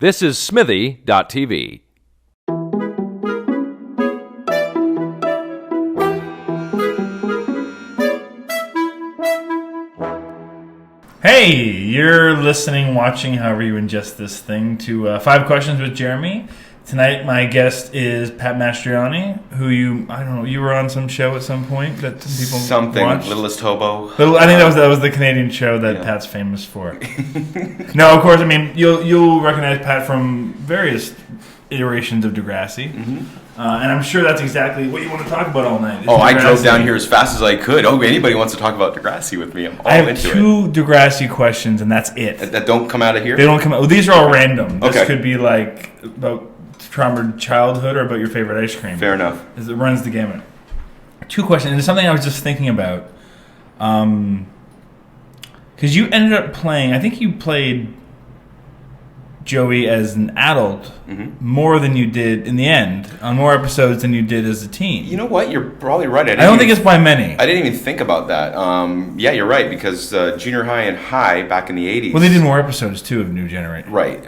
This is Smithy.tv. Hey, you're listening, watching, however you ingest this thing, to 5 Questions with Jeremy. Tonight, my guest is Pat Mastroianni, who you were on some show at some point that people watched. Littlest Hobo. I think that was the Canadian show that Pat's famous for. No, of course, I mean, you'll recognize Pat from various iterations of Degrassi. Mm-hmm. And I'm sure that's exactly what you want to talk about all night. I drove down here as fast as I could. Anybody wants to talk about Degrassi with me, I'm all into it. I have 2 Degrassi questions, and that's it. That don't come out of here? They don't come out. Well, these are all random. This okay. could be like about trauma childhood or about your favorite ice cream. Fair enough. It runs the gamut. 2 questions. And it's something I was just thinking about. Because you ended up playing, I think you played Joey as an adult more than you did in the end, on more episodes than you did as a teen. You know what? You're probably right. I don't think it's by many. I didn't even think about that. Yeah, you're right, because junior high and high back in the 80s. Well, they did more episodes, too, of New Generation. Right.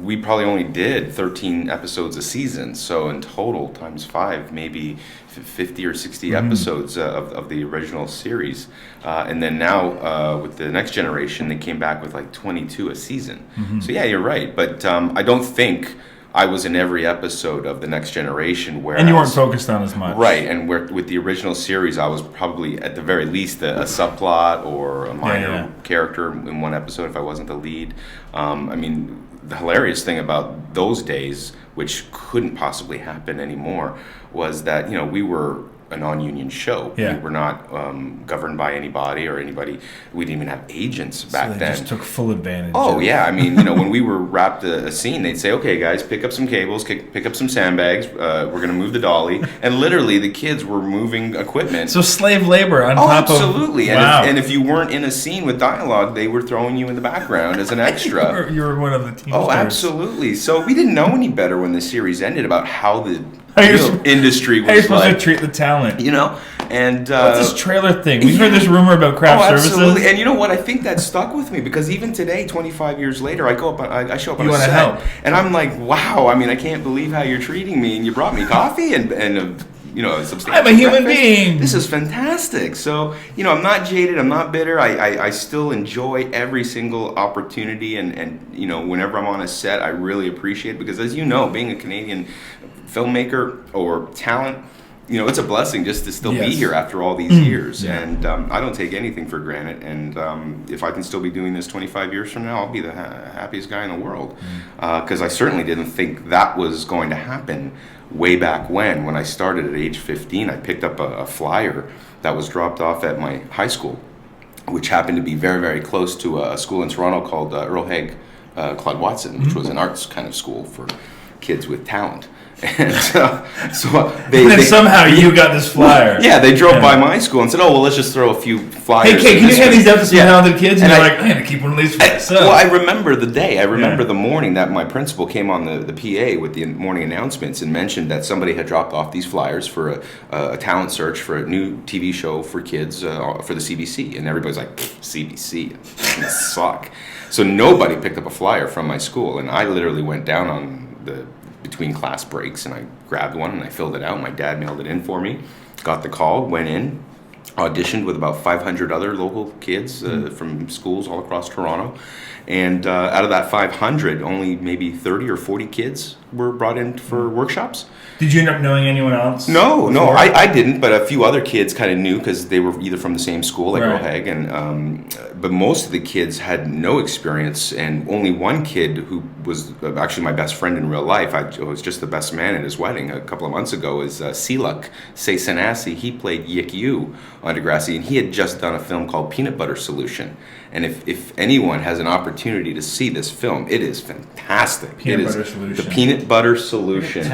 We probably only did 13 episodes a season, so in total, times 5, maybe 50 or 60 episodes of the original series. And then now, with the Next Generation, they came back with like 22 a season. Mm-hmm. So yeah, you're right. But I don't think I was in every episode of the Next Generation. And you weren't focused on as much. Right. And with the original series, I was probably, at the very least, a subplot or a minor character in one episode if I wasn't the lead. I mean, the hilarious thing about those days, which couldn't possibly happen anymore, was that, we were a non-union show. Yeah. We were not governed by anybody or anybody. We didn't even have agents back then. So they just took full advantage. Oh, yeah. I mean, when we were wrapped a scene, they'd say, okay, guys, pick up some cables, pick up some sandbags. We're going to move the dolly. And literally, the kids were moving equipment. So slave labor on top of... absolutely. Wow. And if you weren't in a scene with dialogue, they were throwing you in the background as an extra. you were one of the team stars. Absolutely. So we didn't know any better when the series ended about how the industry was how you're supposed to treat the talent. And what's this trailer thing? We've heard this rumor about craft services. Absolutely. And you know what? I think that stuck with me because even today, 25 years later, I show up on a set, help. And I'm like, wow. I mean, I can't believe how you're treating me, and you brought me coffee and a substantial I'm a human breakfast. being. This is fantastic. So, I'm not jaded. I'm not bitter. I still enjoy every single opportunity, and whenever I'm on a set, I really appreciate it because, as you know, being a Canadian filmmaker or talent, it's a blessing just to still be here after all these years. Yeah. And I don't take anything for granted. And if I can still be doing this 25 years from now, I'll be the happiest guy in the world. Because I certainly didn't think that was going to happen way back when I started at age 15. I picked up a flyer that was dropped off at my high school, which happened to be very, very close to a school in Toronto called Earl Haig Claude Watson, which was an arts kind of school for kids with talent. And somehow you got this flyer. Yeah, they drove by my school and said, "Oh, well, let's just throw a few flyers." Hey, can you hand these out to some talented kids? And you're like, I'm gonna keep one of these for myself. Well, I remember the day. I remember the morning that my principal came on the PA with the morning announcements and mentioned that somebody had dropped off these flyers for a talent search for a new TV show for kids for the CBC, and everybody's like, "CBC, it's gonna suck." So nobody picked up a flyer from my school, and I literally went down on the between class breaks and I grabbed one and I filled it out. My dad mailed it in for me, got the call, went in, auditioned with about 500 other local kids from schools all across Toronto, and out of that 500, only maybe 30 or 40 kids were brought in for workshops. Did you end up knowing anyone else? No, I didn't, but a few other kids kind of knew because they were either from the same school, like Earl Haig, and but most of the kids had no experience, and only one kid who was actually my best friend in real life, I was just the best man at his wedding a couple of months ago, is Silak Sanasi. He played Yik Yu on Degrassi, and he had just done a film called Peanut Butter Solution. And if anyone has an opportunity to see this film, it is fantastic. Peanut Butter Solution. The Peanut Butter Solution.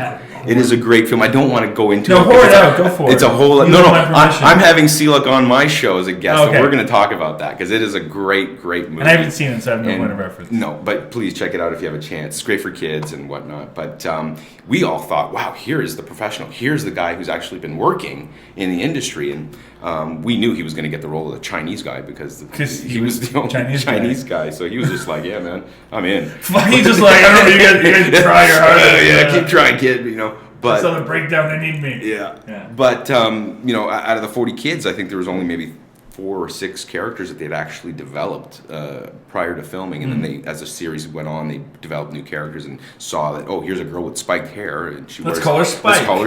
It is a great film. I don't want to go into it. No, pour it out. Go for it. It's a whole... I'm having Silak on my show as a guest, and we're going to talk about that, because it is a great, great movie. And I haven't seen it, so I have no point of reference. No, but please check it out if you have a chance. It's great for kids and whatnot. But we all thought, wow, here is the professional. Here's the guy who's actually been working in the industry. And we knew he was going to get the role of the Chinese guy because he was was the only Chinese guy. So he was just like, yeah, man, I'm in. He's just like, I don't know, you guys try your hardest. Yeah, keep trying, kid, But on the breakdown, they need me. Yeah. But, out of the 40 kids, I think there was only maybe 4 or 6 characters that they'd actually developed prior to filming, and then as the series went on, they developed new characters and saw that, oh, here's a girl with spiked hair, and let's call her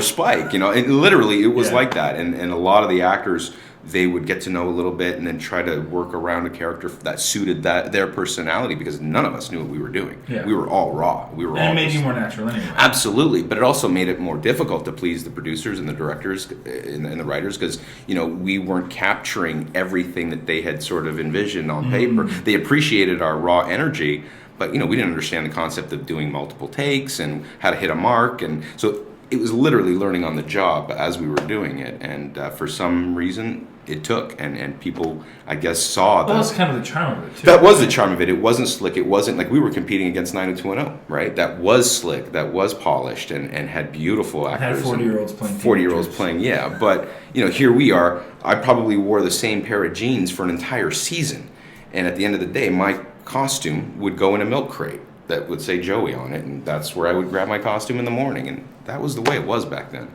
Spike. And literally it was like that, and a lot of the actors, they would get to know a little bit and then try to work around a character that suited their personality, because none of us knew what we were doing. Yeah. We were all raw. And it made you more natural anyway. Absolutely, but it also made it more difficult to please the producers and the directors and the writers, because we weren't capturing everything that they had sort of envisioned on paper. They appreciated our raw energy, but we didn't understand the concept of doing multiple takes and how to hit a mark, and so it was literally learning on the job as we were doing it, and for some reason it took, and people, I guess, saw that. Well, that's kind of the charm of it, too. That was the charm of it. It wasn't slick. It wasn't like we were competing against 90210, right? That was slick, that was polished, and had beautiful actors. Had 40-year-olds playing. 40-year-olds playing, yeah. But, here we are. I probably wore the same pair of jeans for an entire season, and at the end of the day, my costume would go in a milk crate that would say Joey on it, and that's where I would grab my costume in the morning, and that was the way it was back then.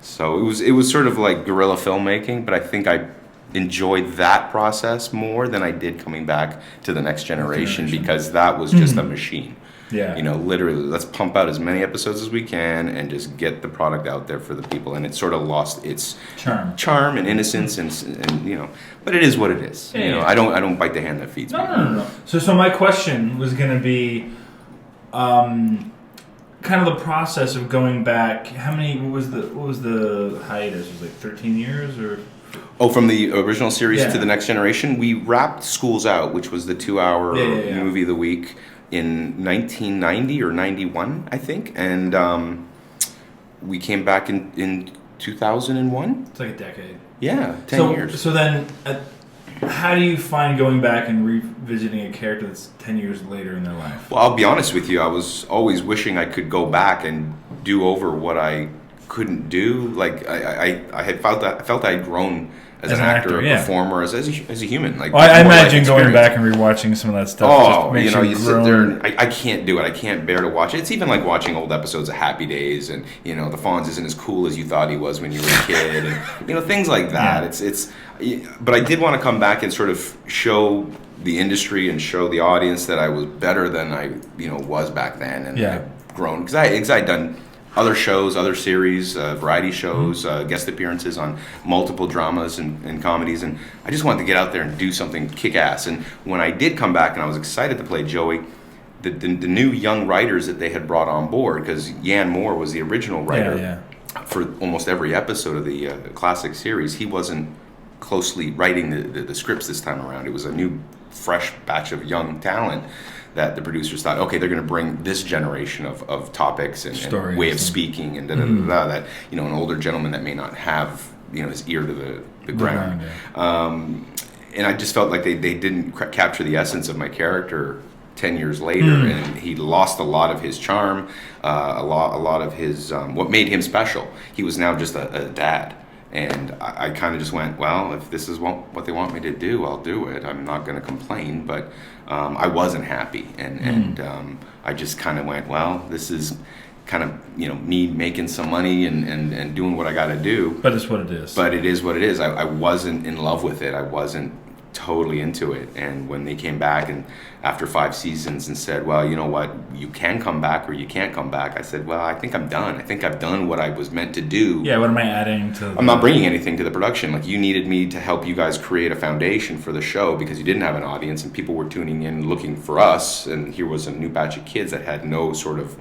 So it was sort of like guerrilla filmmaking, but I think I enjoyed that process more than I did coming back to the next generation, because that was just a machine. Yeah. Literally, let's pump out as many episodes as we can and just get the product out there for the people, and it sort of lost its charm and innocence, and but it is what it is. Yeah. I don't bite the hand that feeds me. No. So my question was going to be, kind of the process of going back. What was the hiatus? Was it like 13 years or? Oh, from the original series to the next generation, we wrapped Schools Out, which was the 2-hour movie of the week, in 1990 or 91, I think, and we came back in 2001. It's like a decade. Yeah, 10 years. So then, how do you find going back and revisiting a character that's 10 years later in their life? Well, I'll be honest with you. I was always wishing I could go back and do over what I couldn't do. Like I had felt I'd grown as an actor, a performer, as a human. Like, I imagine going back and rewatching some of that stuff. Oh, you sit there and I can't do it. I can't bear to watch it. It's even like watching old episodes of Happy Days, and the Fonz isn't as cool as you thought he was when you were a kid, and things like that. Yeah. But I did want to come back and sort of show the industry and show the audience that I was better than I was back then, and I've grown, because I'd done other shows, other series, variety shows, guest appearances on multiple dramas and comedies, and I just wanted to get out there and do something kick-ass. And when I did come back and I was excited to play Joey, the new young writers that they had brought on board, because Yan Moore was the original writer for almost every episode of the classic series, he wasn't closely writing the scripts this time around. It was a new, fresh batch of young talent that the producers thought, okay, they're going to bring this generation of topics and way of speaking and that an older gentleman that may not have his ear to the ground. And I just felt like they didn't capture the essence of my character 10 years later, and he lost a lot of his charm, a lot of his what made him special. He was now just a dad. And I kind of just went, well, if this is what they want me to do, I'll do it. I'm not going to complain, but I wasn't happy, and I just kind of went, well, this is kind of me making some money and doing what I got to do. But it's what it is. But it is what it is. I wasn't in love with it. I wasn't totally into it. And when they came back and after 5 seasons and said, well, you know what, you can come back or you can't come back, I said, well, I think I'm done. I think I've done what I was meant to do. Yeah, what am I adding to I'm not bringing anything to the production. Like, you needed me to help you guys create a foundation for the show, because you didn't have an audience and people were tuning in looking for us, and here was a new batch of kids that had no sort of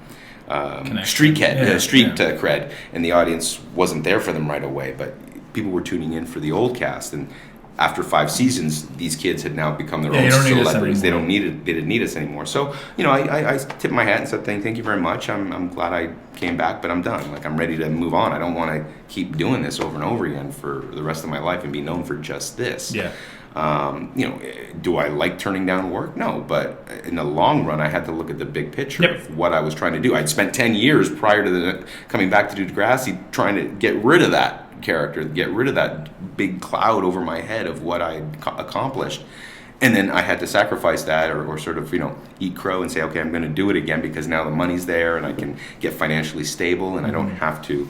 street cred, and the audience wasn't there for them right away, but people were tuning in for the old cast. And after 5 seasons, these kids had now become their own celebrities. They didn't need us anymore. So, I tipped my hat and said, thank you very much. I'm glad I came back, but I'm done. Like, I'm ready to move on. I don't want to keep doing this over and over again for the rest of my life and be known for just this. Yeah. Do I like turning down work? No, but in the long run, I had to look at the big picture of what I was trying to do. I'd spent 10 years prior to coming back to do Degrassi trying to get rid of that character, get rid of that big cloud over my head of what I'd accomplished. And then I had to sacrifice that or sort of, eat crow and say, okay, I'm going to do it again because now the money's there and I can get financially stable and I don't have to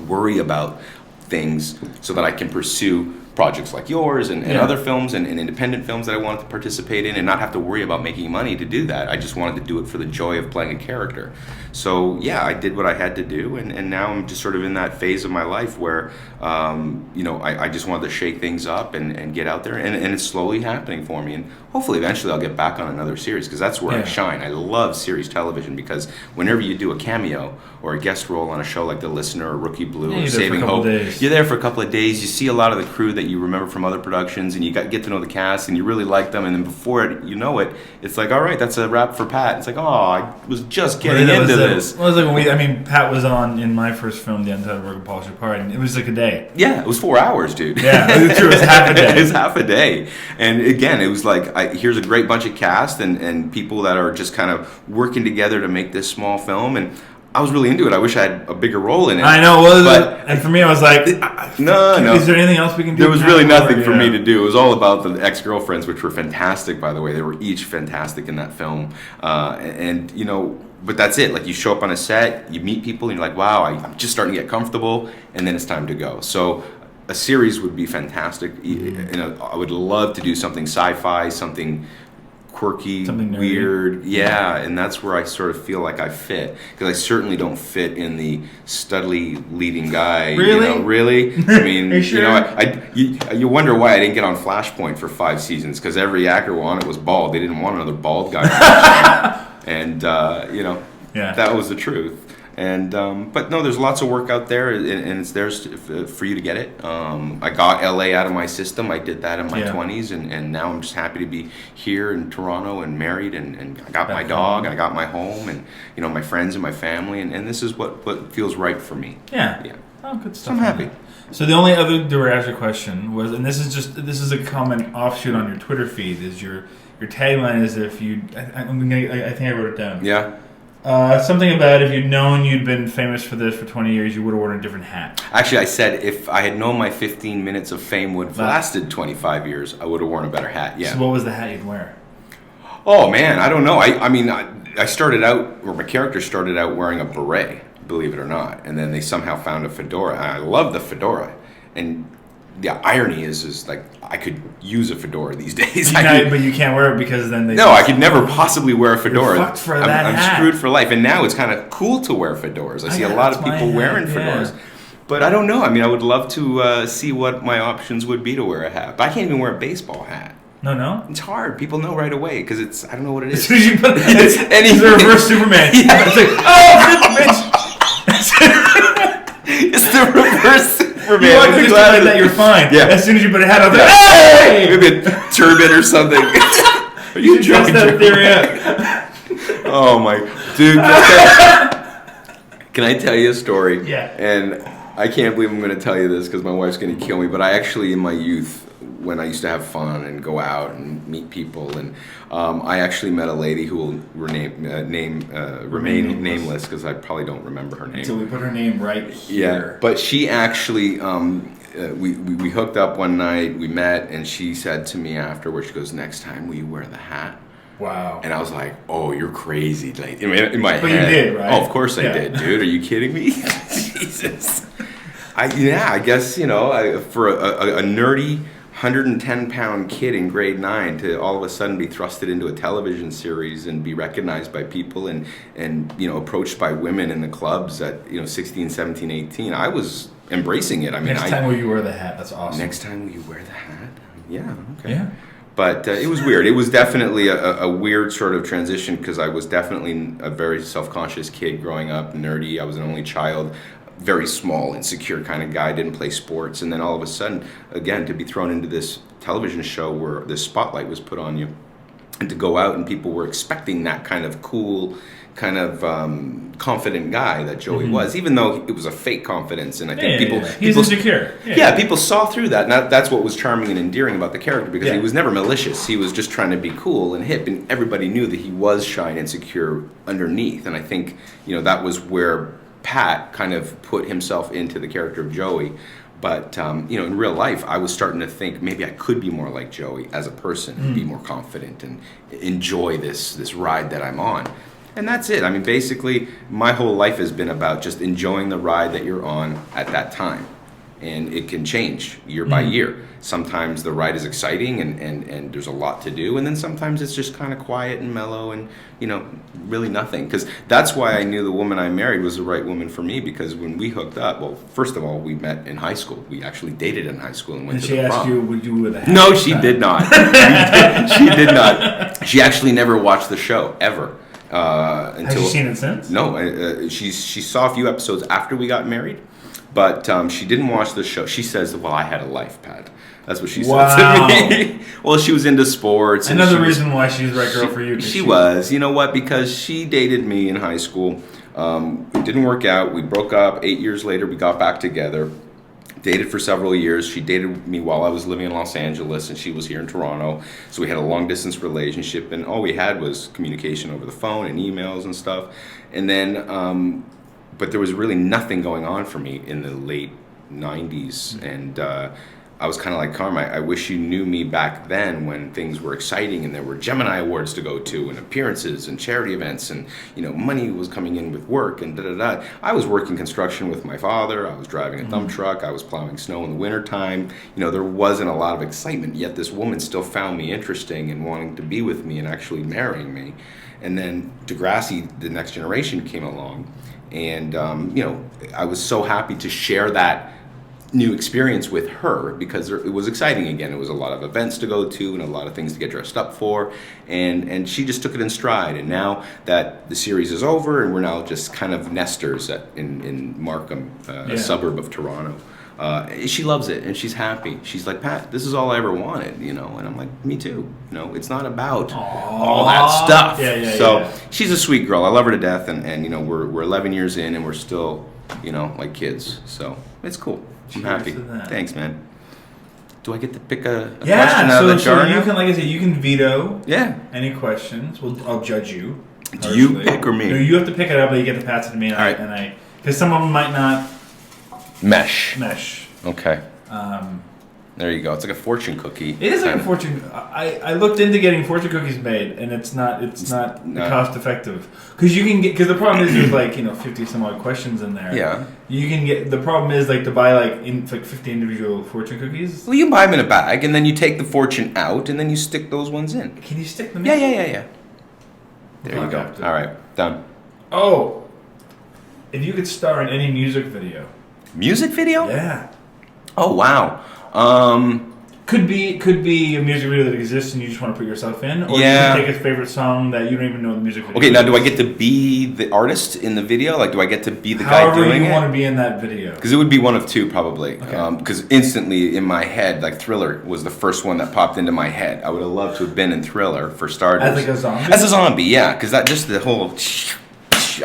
worry about things so that I can pursue projects like yours and other films and independent films that I wanted to participate in and not have to worry about making money to do that. I just wanted to do it for the joy of playing a character. So I did what I had to do, and now I'm just sort of in that phase of my life where I just wanted to shake things up and get out there, and it's slowly happening for me, and hopefully eventually I'll get back on another series because that's where I shine. I love series television because whenever you do a cameo or a guest role on a show like The Listener or Rookie Blue or Saving Hope, you're there for a couple of days, you see a lot of the crew that you remember from other productions, and you get to know the cast, and you really like them, and then before it's like, all right, that's a wrap for Pat. It's like, oh, I was just getting into this. It was like Pat was on in my first film, The Untitled Work of Polish Apart, and it was like a day. Yeah, it was 4 hours, dude. Yeah, it was half a day. It was half a day. And again, it was like, here's a great bunch of cast and people that are just kind of working together to make this small film, and I was really into it. I wish I had a bigger role in it. I know, and for me, I was like, no. Is there anything else we can do? There was really nothing for me to do. It was all about the ex-girlfriends, which were fantastic, by the way. They were each fantastic in that film. But that's it. Like, you show up on a set, you meet people, and you're like, wow, I'm just starting to get comfortable, and then it's time to go. So a series would be fantastic. I would love to do something sci-fi, something quirky, something weird, and that's where I sort of feel like I fit, because I certainly don't fit in the studly leading guy. Really? I mean, Are you sure? You wonder why I didn't get on Flashpoint for 5 seasons, because every actor on it was bald. They didn't want another bald guy. And that was the truth. And but no, there's lots of work out there, and it's there for you to get it. I got LA out of my system. I did that in my 20s, and now I'm just happy to be here in Toronto and married, and I got my dog, and I got my home, and my friends and my family, and this is what feels right for me. Yeah. Oh, good stuff. So I'm happy. So the only other Degrassi question was, and this is a common offshoot on your Twitter feed, is your tagline is if you I think I wrote it down. Yeah. Something about if you'd known you'd been famous for this for 20 years, you would have worn a different hat. Actually, I said if I had known my 15 minutes of fame would have lasted 25 years, I would have worn a better hat. Yeah. So what was the hat you'd wear? Oh man, I don't know. I started out, or my character started out wearing a beret, believe it or not, and then they somehow found a fedora. I love the fedora, and the irony is like I could use a fedora these days. But you can't wear it because then they... No, I could never possibly wear a fedora. You're fucked for that hat. I'm screwed for life. And now it's kind of cool to wear fedoras. I see a lot of people wearing fedoras. Yeah. But I don't know. I would love to see what my options would be to wear a hat. But I can't even wear a baseball hat. No? It's hard. People know right away because it's... I don't know what it is. As soon as you put it's the reverse Superman. Yeah. It's like, it's the reverse Superman. You want to like that, you're fine. Yeah. As soon as you put a hat on, like, hey! Maybe a turban or something. Are you dressed that theory up? Oh my... Dude, can I tell you a story? Yeah. And I can't believe I'm going to tell you this because my wife's going to kill me, but I actually, in my youth, when I used to have fun and go out and meet people, and I actually met a lady who will remain nameless because I probably don't remember her name. So we put her name right here. Yeah, but she actually, we hooked up one night, we met, and she said to me afterwards, she goes, next time will you wear the hat? Wow. And I was like, oh, you're crazy. Like, in my head. But you did, right? Oh, of course I did, dude. Are you kidding me? Jesus. I guess, for a nerdy 110-pound kid in grade 9 to all of a sudden be thrusted into a television series and be recognized by people and approached by women in the clubs at 16, 17, 18, I was embracing it. Next time will you wear the hat? That's awesome. Next time will you wear the hat? Yeah, okay. Yeah. But it was weird. It was definitely a weird sort of transition because I was definitely a very self-conscious kid growing up, nerdy. I was an only child. Very small, insecure kind of guy, didn't play sports, and then all of a sudden, again, to be thrown into this television show where this spotlight was put on you, and to go out and people were expecting that kind of cool, kind of confident guy that Joey was, even though it was a fake confidence, and I think people insecure. People saw through that, and that's what was charming and endearing about the character, because he was never malicious. He was just trying to be cool and hip, and everybody knew that he was shy and insecure underneath, and I think that was where Pat kind of put himself into the character of Joey, But in real life, I was starting to think maybe I could be more like Joey as a person, and be more confident and enjoy this ride that I'm on. And that's it. I mean, basically, my whole life has been about just enjoying the ride that you're on at that time. And it can change year by year. Sometimes the ride is exciting and there's a lot to do. And then sometimes it's just kind of quiet and mellow and, really nothing. Because that's why I knew the woman I married was the right woman for me. Because when we hooked up, well, first of all, we met in high school. We actually dated in high school and went to the prom. And she asked you, would you with a hat? No, she did not. She did not. She actually never watched the show, ever. Has she seen it since? No, she saw a few episodes after we got married. But she didn't watch the show. She says, well, I had a life, Pat. That's what she said to me. Well, she was into sports. Another reason why she's the right girl for you. She was. You know what? Because she dated me in high school. It didn't work out. We broke up. 8 years later, we got back together. Dated for several years. She dated me while I was living in Los Angeles, and she was here in Toronto. So we had a long-distance relationship, and all we had was communication over the phone and emails and stuff. And then... but there was really nothing going on for me in the late 90s. And I was kind of like, Carm, I wish you knew me back then when things were exciting and there were Gemini Awards to go to and appearances and charity events and, money was coming in with work and da-da-da. I was working construction with my father. I was driving a dump truck. I was plowing snow in the wintertime. There wasn't a lot of excitement, yet this woman still found me interesting and wanting to be with me and actually marrying me. And then Degrassi, The Next Generation, came along. And, I was so happy to share that new experience with her because it was exciting again. It was a lot of events to go to and a lot of things to get dressed up for. And she just took it in stride. And now that the series is over and we're now just kind of nesters in Markham, a suburb of Toronto, she loves it and she's happy. She's like, Pat, this is all I ever wanted, And I'm like, me too. It's not about all that stuff. So she's a sweet girl. I love her to death. And we're 11 years in and we're still, like kids. So it's cool. I'm happy. Thanks, man. Do I get to pick a question out of the jar? So you can, like I said, you can veto any questions. I'll judge you. Do you pick or me? No, you have to pick it up, but you get to pass it to me. Because some of them might not mesh. Okay. There you go. It's like a fortune cookie. It is like a fortune. I looked into getting fortune cookies made, and it's not cost effective because you can get because the problem is there's 50 some odd questions in there. Yeah. You can get the problem is to buy 50 individual fortune cookies. Well, you buy them in a bag, and then you take the fortune out, and then you stick those ones in. Can you stick them in? Yeah. There you go. All right, done. Oh, if you could star in any music video. Music video? Yeah. Oh wow. Could be a music video that exists and you just want to put yourself in, or you can take a favorite song that you don't even know the music video. Okay, now do I get to be the artist in the video? Do I get to be the guy doing it? However you want to be in that video. Because it would be one of two probably. Okay. Because instantly in my head, Thriller was the first one that popped into my head. I would have loved to have been in Thriller for starters. As a zombie? As a zombie, yeah. Because that just the whole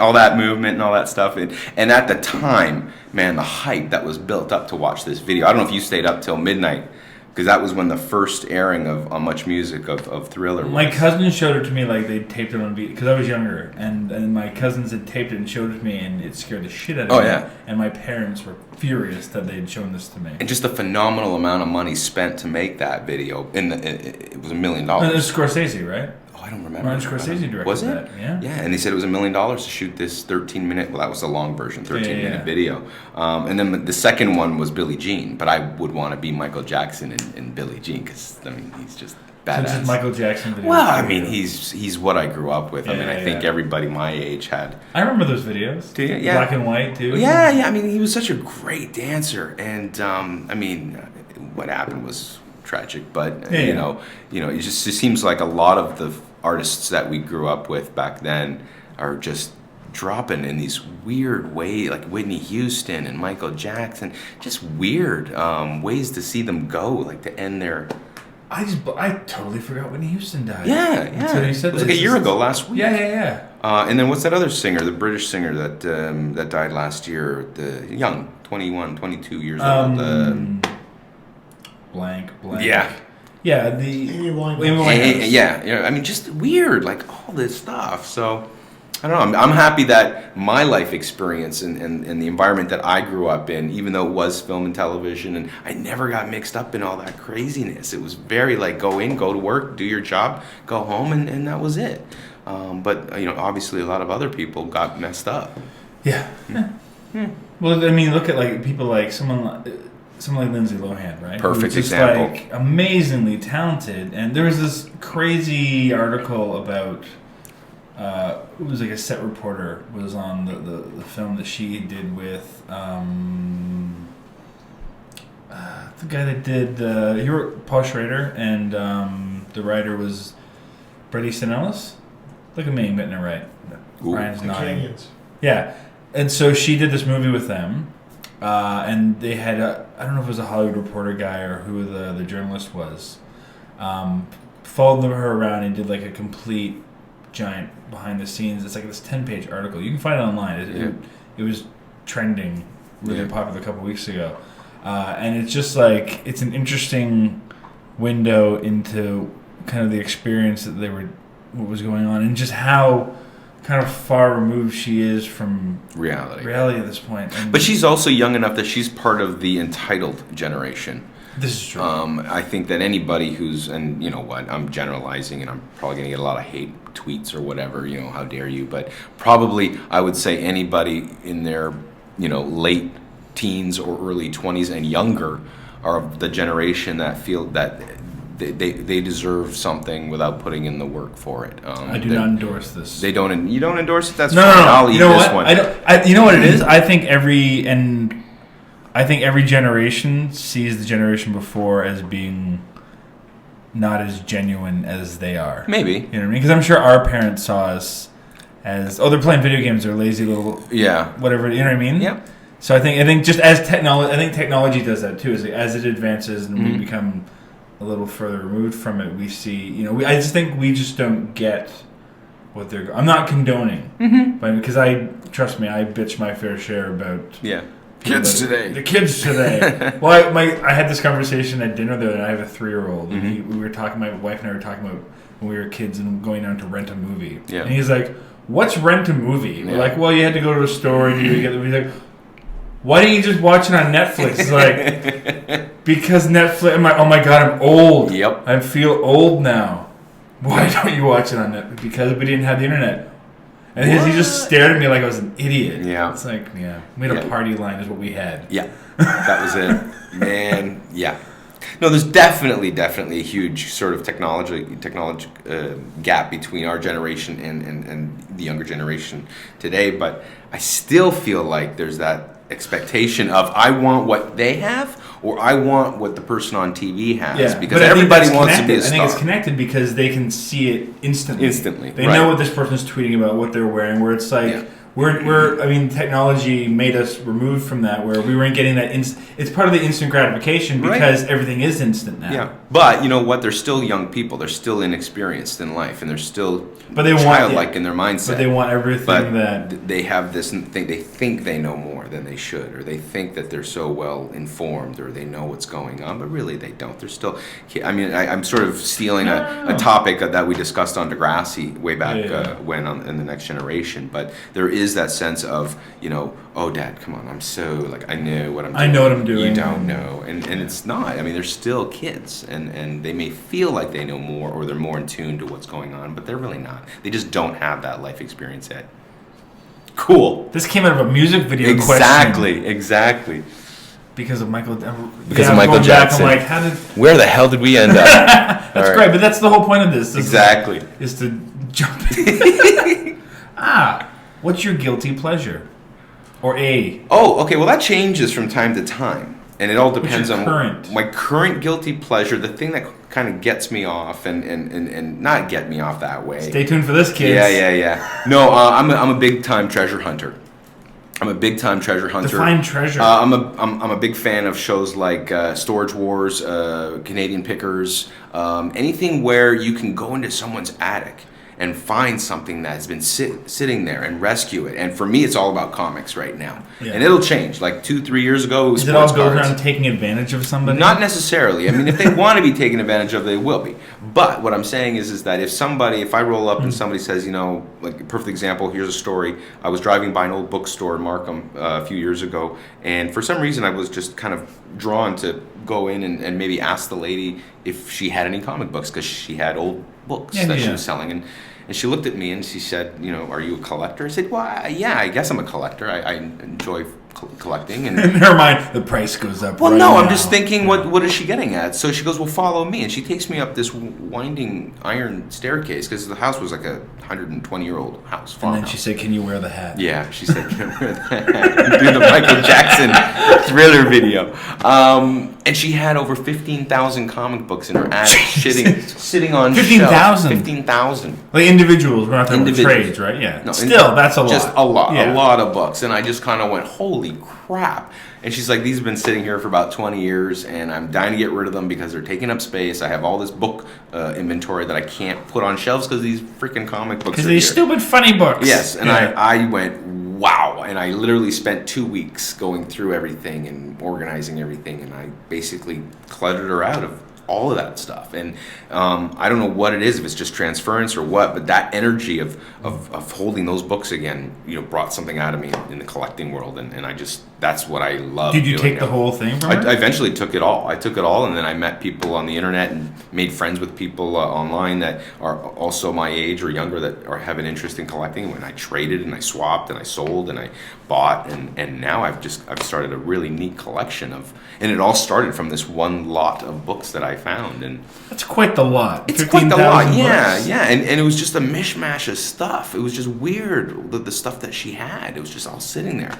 all that movement and all that stuff. And at the time, man, the hype that was built up to watch this video. I don't know if you stayed up till midnight. Because that was when the first airing of On Much Music of Thriller was. My cousin showed it to me they taped it on beat because I was younger, and my cousins had taped it and showed it to me, and it scared the shit out of me. Oh yeah. And my parents were furious that they had shown this to me. And just the phenomenal amount of money spent to make that video. It was $1 million. And it was Scorsese, right? Oh, I don't remember. Martin Scorsese directed was it? that. Yeah. Yeah, and they said it was $1 million to shoot this 13-minute. Well, that was the long version, 13-minute video. And then the second one was Billie Jean, but I would want to be Michael Jackson in Billie Jean because he's just badass. So just Michael Jackson videos. Well, he's what I grew up with. I think everybody my age had. I remember those videos. Do you? Yeah. Black and white too. Yeah. He was such a great dancer, and what happened was tragic, but it just seems like a lot of the artists that we grew up with back then are just dropping in these weird ways, like Whitney Houston and Michael Jackson, just weird ways to see them go, to end their. I totally forgot Whitney Houston died. Yeah. Until you said it was a year ago last week. Yeah. And then what's that other singer, the British singer that died last year? The young, 21, 22 years old. Blank. Yeah. Yeah, the Amy Winehouse. Yeah. Just weird, all this stuff. So, I don't know. I'm happy that my life experience and the environment that I grew up in, even though it was film and television, and I never got mixed up in all that craziness. It was very like go in, go to work, do your job, go home, and that was it. But obviously a lot of other people got messed up. Yeah. Well, I mean, look at like people like someone like Lindsay Lohan, right? Perfect Who's just example. like amazingly talented. And there was this crazy article about it was like a set reporter was on the film that she did with the guy that did Paul Schrader, and the writer was Brett Easton Ellis. Look at me getting it right. Ooh. Ryan's The nodding. Canyons. Yeah, and so she did this movie with them, and they had I don't know if it was a Hollywood Reporter guy or who the journalist was, followed her around and did like a complete giant behind the scenes. It's like this 10-page article. You can find it online. It was trending really popular a couple weeks ago, and it's just like it's an interesting window into kind of the experience that what was going on, and just how kind of far removed she is from Reality at this point. And But she's also young enough that she's part of the entitled generation. this is true. I think that anybody who's, and you know what, I'm generalizing and I'm probably going to get a lot of hate tweets or whatever, how dare you, but probably I would say anybody in their, late teens or early 20s and younger are of the generation that feel that they deserve something without putting in the work for it. I do not endorse this. They don't. You don't endorse it. That's No. fine. I'll eat You know this what? one. You know what it is? I think every generation sees the generation before as being not as genuine as they are. Maybe. You know what I mean? Because I'm sure our parents saw us as they're playing video games, they're lazy little whatever. You know what I mean? Yep. So I think just as technology does that too. Is as it advances and we become a little further removed from it, we see. I just think we just don't get what they're. I'm not condoning, but because trust me, I bitch my fair share about. Yeah. The kids today. Well, I had this conversation at dinner there, and I have a 3-year-old. And we were talking. My wife and I were talking about when we were kids and going down to rent a movie. Yeah. And he's like, "What's rent a movie?" We're like, "Well, you had to go to a store and you get the movie." He's like, "Why don't you just watch it on Netflix?" It's like, because Netflix. I'm like, oh my god, I'm old. Yep. I feel old now. Why don't you watch it on Netflix? Because we didn't have the internet. And he just stared at me like I was an idiot. Yeah. It's like, we had a party line is what we had. Yeah. That was it. Man, yeah. No, there's definitely a huge sort of technology gap between our generation and the younger generation today. But I still feel like there's that expectation of I want what they have or I want what the person on TV has. Yeah, because but everybody wants to be a star. I think it's connected because they can see it instantly. They right. know what this person's tweeting about, what they're wearing, where it's like... Yeah. Technology made us removed from that, where we weren't getting that. It's part of the instant gratification because everything is instant now. Yeah, but you know what? They're still young people. They're still inexperienced in life, and they're still childlike in their mindset. But they want everything that they have this thing. They think they know more than they should, or they think that they're so well informed, or they know what's going on, but really they don't. They're still. I'm sort of stealing a topic that we discussed on Degrassi way back when in the Next Generation, but there is that sense of, oh, Dad, come on, I'm so, I know what I'm doing. I know what I'm doing. You don't know. And it's not. They're still kids, and they may feel like they know more or they're more in tune to what's going on, but they're really not. They just don't have that life experience yet. Cool. This came out of a music video Exactly. Because of Michael Jackson. I'm like, where the hell did we end up? That's great, but that's the whole point of this. Exactly. Is to jump in. What's your guilty pleasure? Or a? Oh, okay. Well, that changes from time to time. And it all depends on my current guilty pleasure, the thing that kind of gets me off and not get me off that way. Stay tuned for this, kids. Yeah. No, I'm a big time treasure hunter. Define treasure. I'm a big fan of shows like Storage Wars, Canadian Pickers, anything where you can go into someone's attic and find something that has been sitting there and rescue it. And for me, it's all about comics right now. Yeah. And it'll change. Like 2-3 years ago, it was Is it all sports built cards. around taking advantage of somebody? Not necessarily. I mean, if they want to be taken advantage of, they will be. But what I'm saying is that if I roll up and somebody says, like a perfect example, here's a story. I was driving by an old bookstore in Markham a few years ago, and for some reason I was just kind of drawn to go in and maybe ask the lady if she had any comic books, because she had old books that she was selling. And she looked at me and she said, are you a collector? I said, well, yeah, I guess I'm a collector. I enjoy collecting. And in her mind, the price goes up. Well, right no, now. I'm just thinking, what is she getting at? So she goes, well, follow me. And she takes me up this winding iron staircase, because the house was like a 120-year-old house. And then she said, can you wear the hat? Yeah, she said, can I wear the hat? Do the Michael Jackson Thriller video. And she had over 15,000 comic books in her attic, sitting on 15,000? 15,000. Like individuals, we're not talking about trades, right? Yeah. No, still, that's a lot. Just a lot, Yeah. a lot of books. And I just kind of went, holy crap. And she's like, these have been sitting here for about 20 years, and I'm dying to get rid of them because they're taking up space. I have all this book inventory that I can't put on shelves because these freaking comic books are Because here. these stupid funny books. Yes, and I went, wow. And I literally spent 2 weeks going through everything and organizing everything, and I basically cluttered her out of all of that stuff. And I don't know what it is, if it's just transference or what, but that energy of holding those books again, brought something out of me in the collecting world, and I just, that's what I love. Did you take the whole thing from her? I eventually took it all. I took it all, and then I met people on the internet and made friends with people online that are also my age or younger that have an interest in collecting. When I traded and I swapped and I sold and I bought, and now I've started a really neat collection and it all started from this one lot of books that I found. And that's quite the lot. It's quite the lot, books. yeah. And it was just a mishmash of stuff. It was just weird, the stuff that she had. It was just all sitting there.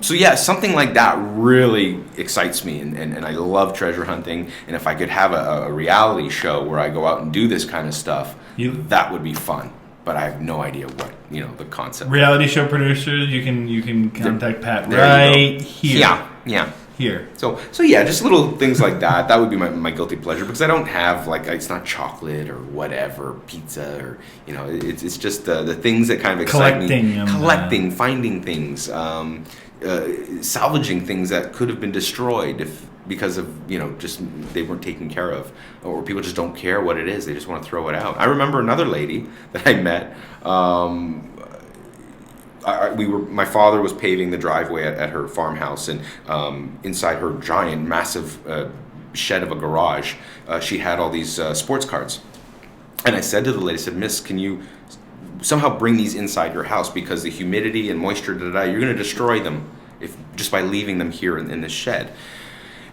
So yeah, something like that really excites me, and I love treasure hunting. And if I could have a reality show where I go out and do this kind of stuff, that would be fun. But I have no idea what, the concept. Reality show producers, you can contact Pat There right here. Yeah. Here. So yeah, just little things like that. That would be my guilty pleasure, because I don't have, like, it's not chocolate or whatever, pizza, or it's just the things that kind of excite me. Collecting, finding things, salvaging things that could have been destroyed because of just they weren't taken care of, or people just don't care what it is. They just want to throw it out. I remember another lady that I met. My father was paving the driveway at her farmhouse, and inside her giant, massive shed of a garage, she had all these sports cards. And I said to the lady, I said, Miss, can you somehow bring these inside your house, because the humidity and moisture, you're going to destroy them just by leaving them here in this shed.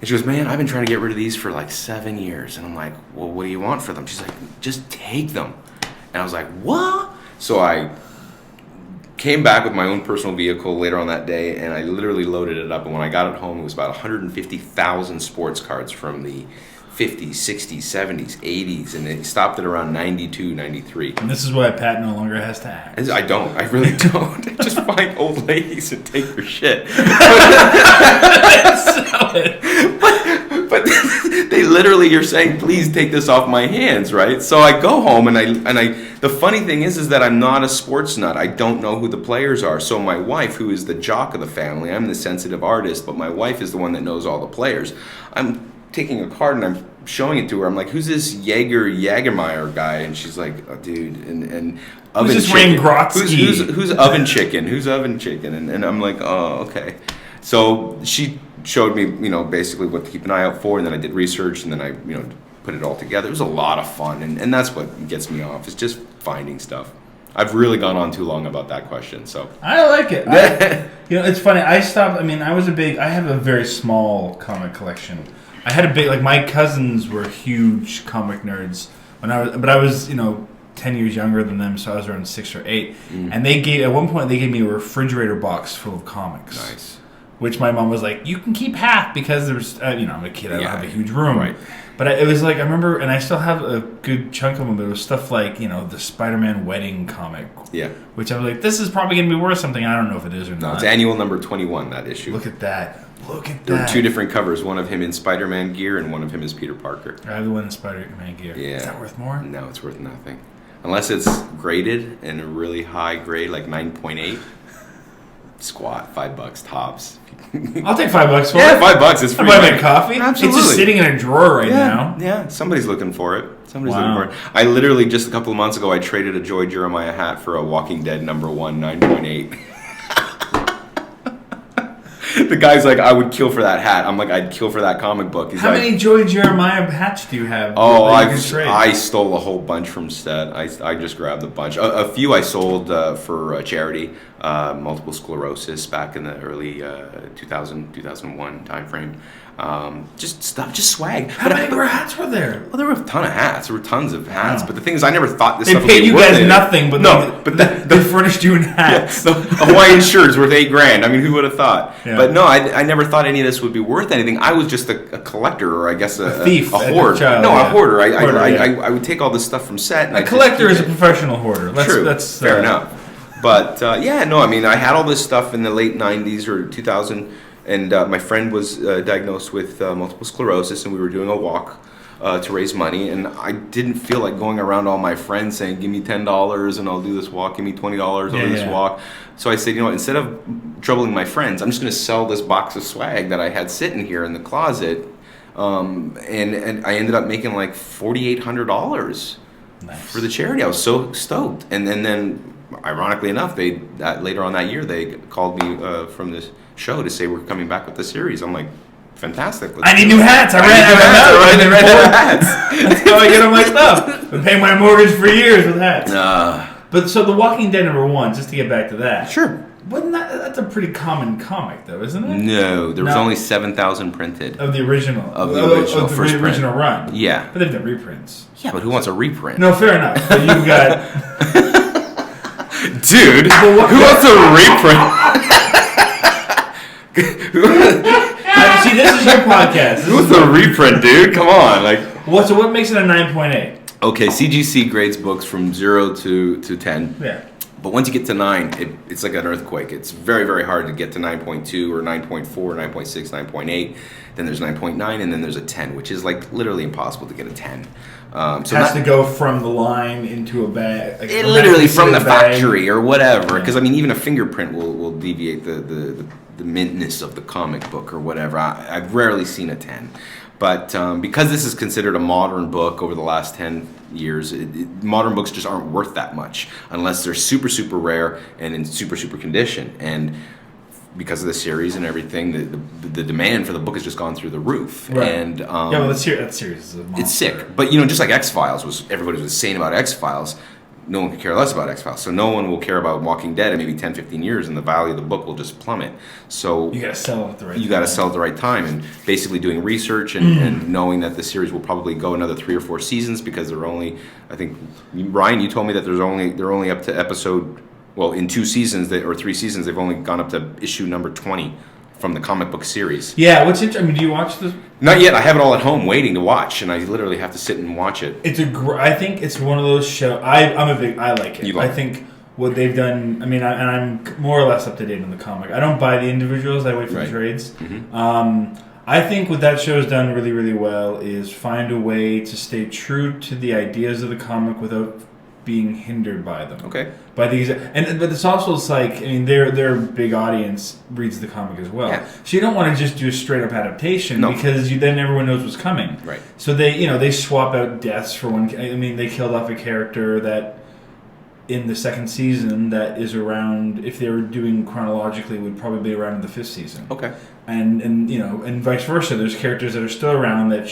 And she goes, man, I've been trying to get rid of these for like 7 years. And I'm like, well, what do you want for them? She's like, just take them. And I was like, what? So I came back with my own personal vehicle later on that day, and I literally loaded it up. And when I got it home, it was about 150,000 sports cards from the 50s, 60s, 70s, 80s, and it stopped at around 92, 93. And this is why Pat no longer has to act. I don't. I really don't. I just find old ladies and take their shit. But they literally, you're saying, please take this off my hands, right? So I go home, and the funny thing is that I'm not a sports nut. I don't know who the players are. So my wife, who is the jock of the family, I'm the sensitive artist, but my wife is the one that knows all the players. I'm taking a card and I'm showing it to her. I'm like, who's this Jagermeyer guy? And she's like, oh, dude, and oven who's this chicken. Wayne Gretzky? Who's oven chicken? Who's oven chicken? And I'm like, oh, okay. So she showed me, basically what to keep an eye out for, and then I did research, and then I, put it all together. It was a lot of fun, and that's what gets me off. It's just finding stuff. I've really gone on too long about that question, so. I like it. It's funny. I stopped. I have a very small comic collection. I had a big, my cousins were huge comic nerds but I was 10 years younger than them, so I was around 6 or 8. And at one point they gave me a refrigerator box full of comics. Nice. Which my mom was like, you can keep half, because there's, I'm a kid, I don't have a huge room. Right. But it was like, I remember, and I still have a good chunk of them, but it was stuff like, the Spider-Man wedding comic. Yeah. Which I was like, this is probably going to be worth something. I don't know if it is or No, not. it's annual number 21, that issue. Look at that. There were 2 different covers, one of him in Spider-Man gear and one of him as Peter Parker. I have the one in Spider-Man gear. Yeah. Is that worth more? No, it's worth nothing. unless it's graded in a really high grade, like 9.8. Squat, $5 tops. I'll take $5 for it. Yeah, $5. It's free. I'll buy my coffee. Absolutely. It's just sitting in a drawer right now. Yeah, somebody's looking for it. Wow. Looking for it. I literally, just a couple of months ago, I traded a Joy Jeremiah hat for a Walking Dead #1, 9.8. The guy's like, I would kill for that hat. I'm like, I'd kill for that comic book. He's How like, many Joy Jeremiah hats do you have? oh, that you can trade? I stole a whole bunch from Stet. I just grabbed a bunch. A few I sold for charity, multiple sclerosis back in the early 2001 timeframe. Just stuff, just swag. How many more hats were there? Well, there were a ton of hats. There were tons of hats. But the thing is, I never thought this They stuff would paid be you worth guys anything. nothing, but No, but they furnished you in hats. the Hawaiian shirt's worth $8,000. I mean, who would have thought? Yeah. But no, I never thought any of this would be worth anything. I was just a collector, or I guess a thief, a hoarder. A hoarder. I would take all this stuff from set. And A collector is a professional hoarder. True. That's fair enough. But I mean, I had all this stuff in the late '90s or 2000, and my friend was diagnosed with multiple sclerosis, and we were doing a walk to raise money, and I didn't feel like going around all my friends saying, "Give me $10 and I'll do this walk. Give me $20, I'll do this walk." So I said, instead of troubling my friends, I'm just going to sell this box of swag that I had sitting here in the closet, and I ended up making like $4,800 for the charity. I was so stoked, and then ironically enough, later on that year they called me from this show to say we're coming back with the series. I'm like, fantastic. I need new hats. I ran out of hats. That's how I get all my stuff. Been paying my mortgage for years with hats. But so The Walking Dead #1, just to get back to that. Sure. That's a pretty common comic, though, isn't it? No, there was only 7,000 printed. Of the original. Of the original first print. Original run. Yeah. But they've done reprints. Yeah, but who wants a reprint? No, fair enough. But you got... Dude, who wants a reprint? See, this is your podcast. Who wants a reprint, dude? Come on, So what makes it a 9.8? Okay, CGC grades books from 0 to 10. Yeah. But once you get to 9, it's like an earthquake. It's very, very hard to get to 9.2 or 9.4, 9.6, 9.8. Then there's 9.9, and then there's a 10, which is like literally impossible to get a 10. So it has to go from the line into a bag. Like literally from the factory or whatever. Because, I mean, even a fingerprint will deviate the mintness of the comic book or whatever. I've rarely seen a 10. But because this is considered a modern book over the last 10 years, modern books just aren't worth that much unless they're super, super rare and in super, super condition. And because of the series and everything, the demand for the book has just gone through the roof. Right. And that series is a monster. It's sick. But, just like X-Files everybody was saying about X-Files, no one could care less about X-Files. So no one will care about Walking Dead in maybe 10, 15 years, and the value of the book will just plummet. So you got to sell it at the right time. You got to sell at the right time, and basically doing research and knowing that the series will probably go another 3 or 4 seasons because they're only, I think, Ryan, you told me that they're only up to episode, well, in 2 seasons or 3 seasons, they've only gone up to issue number 20 from the comic book series. Yeah, what's interesting? I mean, do you watch this? Not yet. I have it all at home waiting to watch, and I literally have to sit and watch it. I think it's one of those shows. I like it. You like I think what they've done. I mean, I'm more or less up to date on the comic. I don't buy the individuals. I wait for the trades. Mm-hmm. I think what that show's done really, really well is find a way to stay true to the ideas of the comic without being hindered by them. Okay. But it's also like, I mean, their big audience reads the comic as well. Yeah. So you don't want to just do a straight up adaptation because then everyone knows what's coming. Right. So they swap out deaths for one. I mean, they killed off a character that in the 2nd season that is around, if they were doing chronologically, would probably be around in the 5th season. Okay. And vice versa. There's characters that are still around that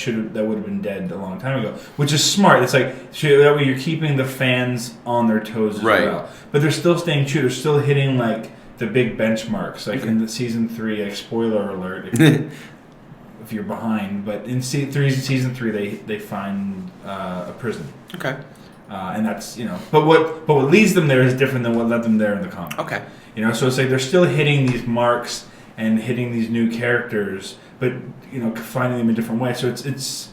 would have been dead a long time ago, which is smart. It's like that way you're keeping the fans on their toes as well, but they're still staying true. They're still hitting like the big benchmarks, like in the season 3. Like, spoiler alert if you're behind, but in season 3 they find a prison. Okay. And that's but what leads them there is different than what led them there in the comic. Okay. So it's like they're still hitting these marks and hitting these new characters, but finding them a different way. So it's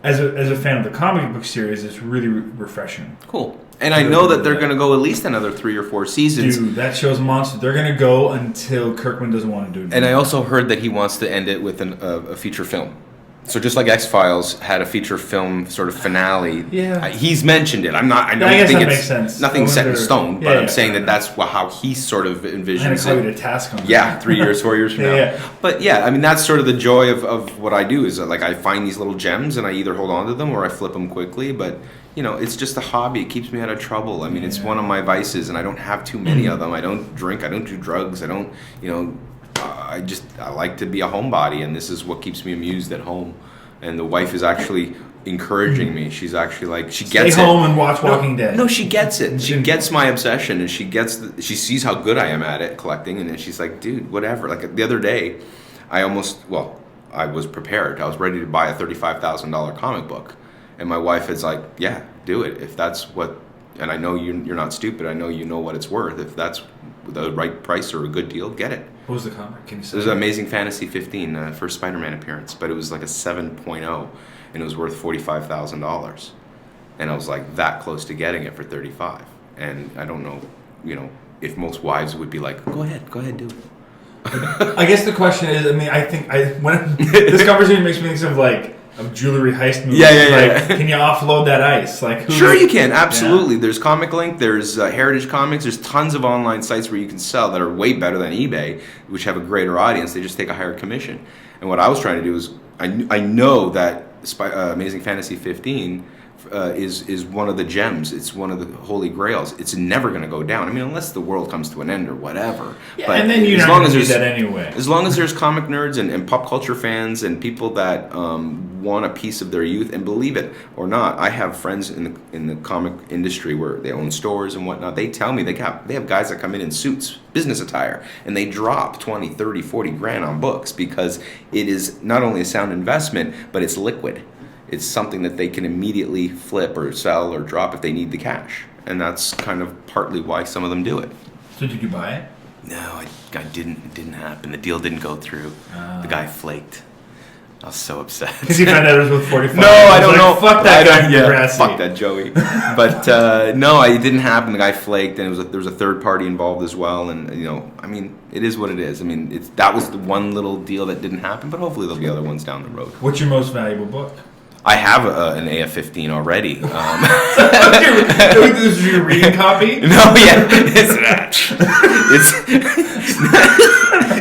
as a fan of the comic book series, it's really refreshing. Cool. And I know that they're going to go at least another 3 or 4 seasons. Dude, that show's a monster. They're going to go until Kirkman doesn't want to do it. And I also heard that he wants to end it with a feature film. So just like X-Files had a feature film sort of finale, Yeah. He's mentioned it. I'm not. I don't I guess think that it's makes sense. nothing set in stone, but I'm saying fair that's how he sort of I'm going envisions to call you it. to task on that. Yeah, 3 years, 4 years from now. Yeah. But yeah, I mean that's sort of the joy of what I do is that, like I find these little gems and I either hold on to them or I flip them quickly. But you know, it's just a hobby. It keeps me out of trouble. I mean, it's one of my vices, and I don't have too many of them. I don't drink. I don't do drugs. I don't. You know, I like to be a homebody, and this is what keeps me amused at home. And the wife is actually encouraging me. She's actually like, she gets it. Stay home and watch Walking Dead. No, she gets it. She gets my obsession, and she sees how good I am at it, collecting, and then she's like, dude, whatever. Like the other day, I was prepared. I was ready to buy a $35,000 comic book. And my wife is like, yeah, do it. If that's what, and I know you're not stupid. I know you know what it's worth. If that's the right price or a good deal, get it. What was the comic? Can you say? It was Amazing Fantasy 15, first Spider-Man appearance, but it was like a 7.0, and it was worth $45,000. And I was like that close to getting it for 35. And I don't know, you know, if most wives would be like, go ahead, do it. I guess the question is, I mean, I think when this conversation makes me think of jewelry heist movies. Yeah. Can you offload that ice? Sure you can, absolutely. Yeah. There's Comic Link, there's Heritage Comics, there's tons of online sites where you can sell that are way better than eBay, which have a greater audience. They just take a higher commission. And what I was trying to do is, I know that Amazing Fantasy 15 is one of the gems. It's one of the holy grails. It's never going to go down. I mean, unless the world comes to an end or whatever. Yeah, but and then you're not going to do that anyway. As long as there's comic nerds and pop culture fans and people that want a piece of their youth, and believe it or not, I have friends in the comic industry where they own stores and whatnot. They tell me they have guys that come in suits, business attire, and they drop 20, 30, 40 grand on books because it is not only a sound investment, but it's liquid. It's something that they can immediately flip or sell or drop if they need the cash. And that's kind of partly why some of them do it. So did you buy it? No, I didn't. It didn't happen. The deal didn't go through. The guy flaked. I was so upset. Because he found out it was worth 45. No, I don't know. Fuck that guy from Degrassi. Fuck that Joey. But no, it didn't happen. The guy flaked, and there was a third party involved as well. And you know, I mean, it is what it is. I mean, that was the one little deal that didn't happen. But hopefully there'll be other ones down the road. What's your most valuable book? I have an AF-15 already. This is your reading copy? No, yeah,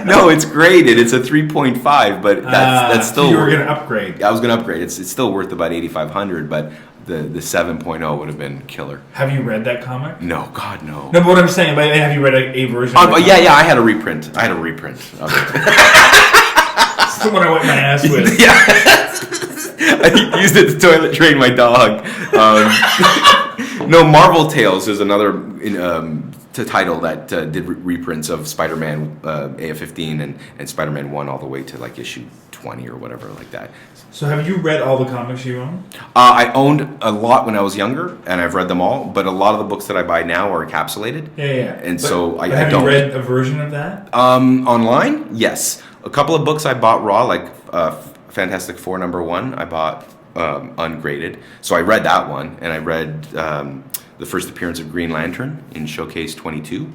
no, it's graded. It's a 3.5, but that's still. So you were going to upgrade. I was going to upgrade. It's still worth about $8,500, but the 7.0 would have been killer. Have you read that comic? No, God, no. No, but what I'm saying, have you read a version? Yeah, I had a reprint. Of it. That's the one I wiped my ass with. Yeah. I used it to toilet train my dog. No, Marvel Tales is another title that did reprints of Spider-Man AF-15 and Spider-Man 1 all the way to like issue 20 or whatever like that. So have you read all the comics you own? I owned a lot when I was younger, and I've read them all, but a lot of the books that I buy now are encapsulated. Yeah. And I don't. Have you read a version of that? Online? Yes. A couple of books I bought raw, like Fantastic Four #1, I bought ungraded. So I read that one, and I read the first appearance of Green Lantern in Showcase 22.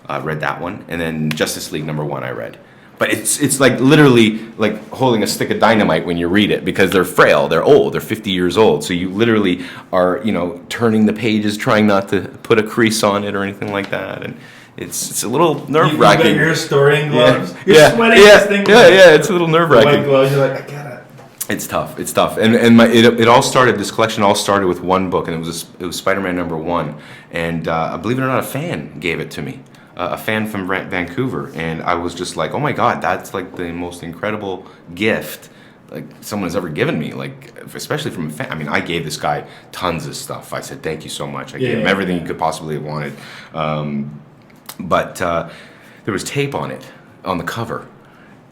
I read that one, and then Justice League #1 I read. But it's like literally like holding a stick of dynamite when you read it, because they're frail, they're old, they're 50 years old. So you literally are, turning the pages, trying not to put a crease on it or anything like that, and it's a little nerve-wracking. You got your historian gloves. Yeah. You're sweating this thing. Yeah, it's a little nerve-wracking. White gloves. You're like, I get it. It's tough. And it all started. This collection all started with one book, and it was Spider-Man #1. And believe it or not, a fan gave it to me. A fan from Vancouver, and I was just like, oh my God, that's like the most incredible gift like someone has ever given me, like especially from a fan. I mean, I gave this guy tons of stuff. I said thank you so much. I gave him everything he could possibly have wanted, but there was tape on it on the cover,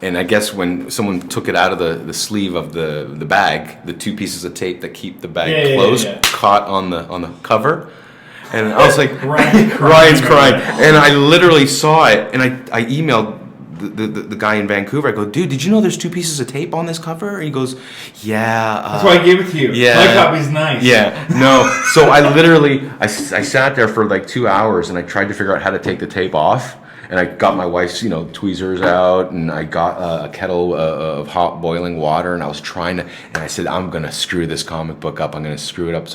and I guess when someone took it out of the sleeve of the bag, the two pieces of tape that keep the bag closed caught on the cover. And I was like, Ryan's crying. And I literally saw it, and I emailed the guy in Vancouver. I go, dude, did you know there's two pieces of tape on this cover? And he goes, yeah. That's why I gave it to you. Yeah. My copy's nice. Yeah. No. So I literally, I sat there for like 2 hours, and I tried to figure out how to take the tape off. And I got my wife's, tweezers out, and I got a kettle of hot boiling water, and I was trying to, and I said, I'm gonna screw this comic book up. I'm gonna screw it up.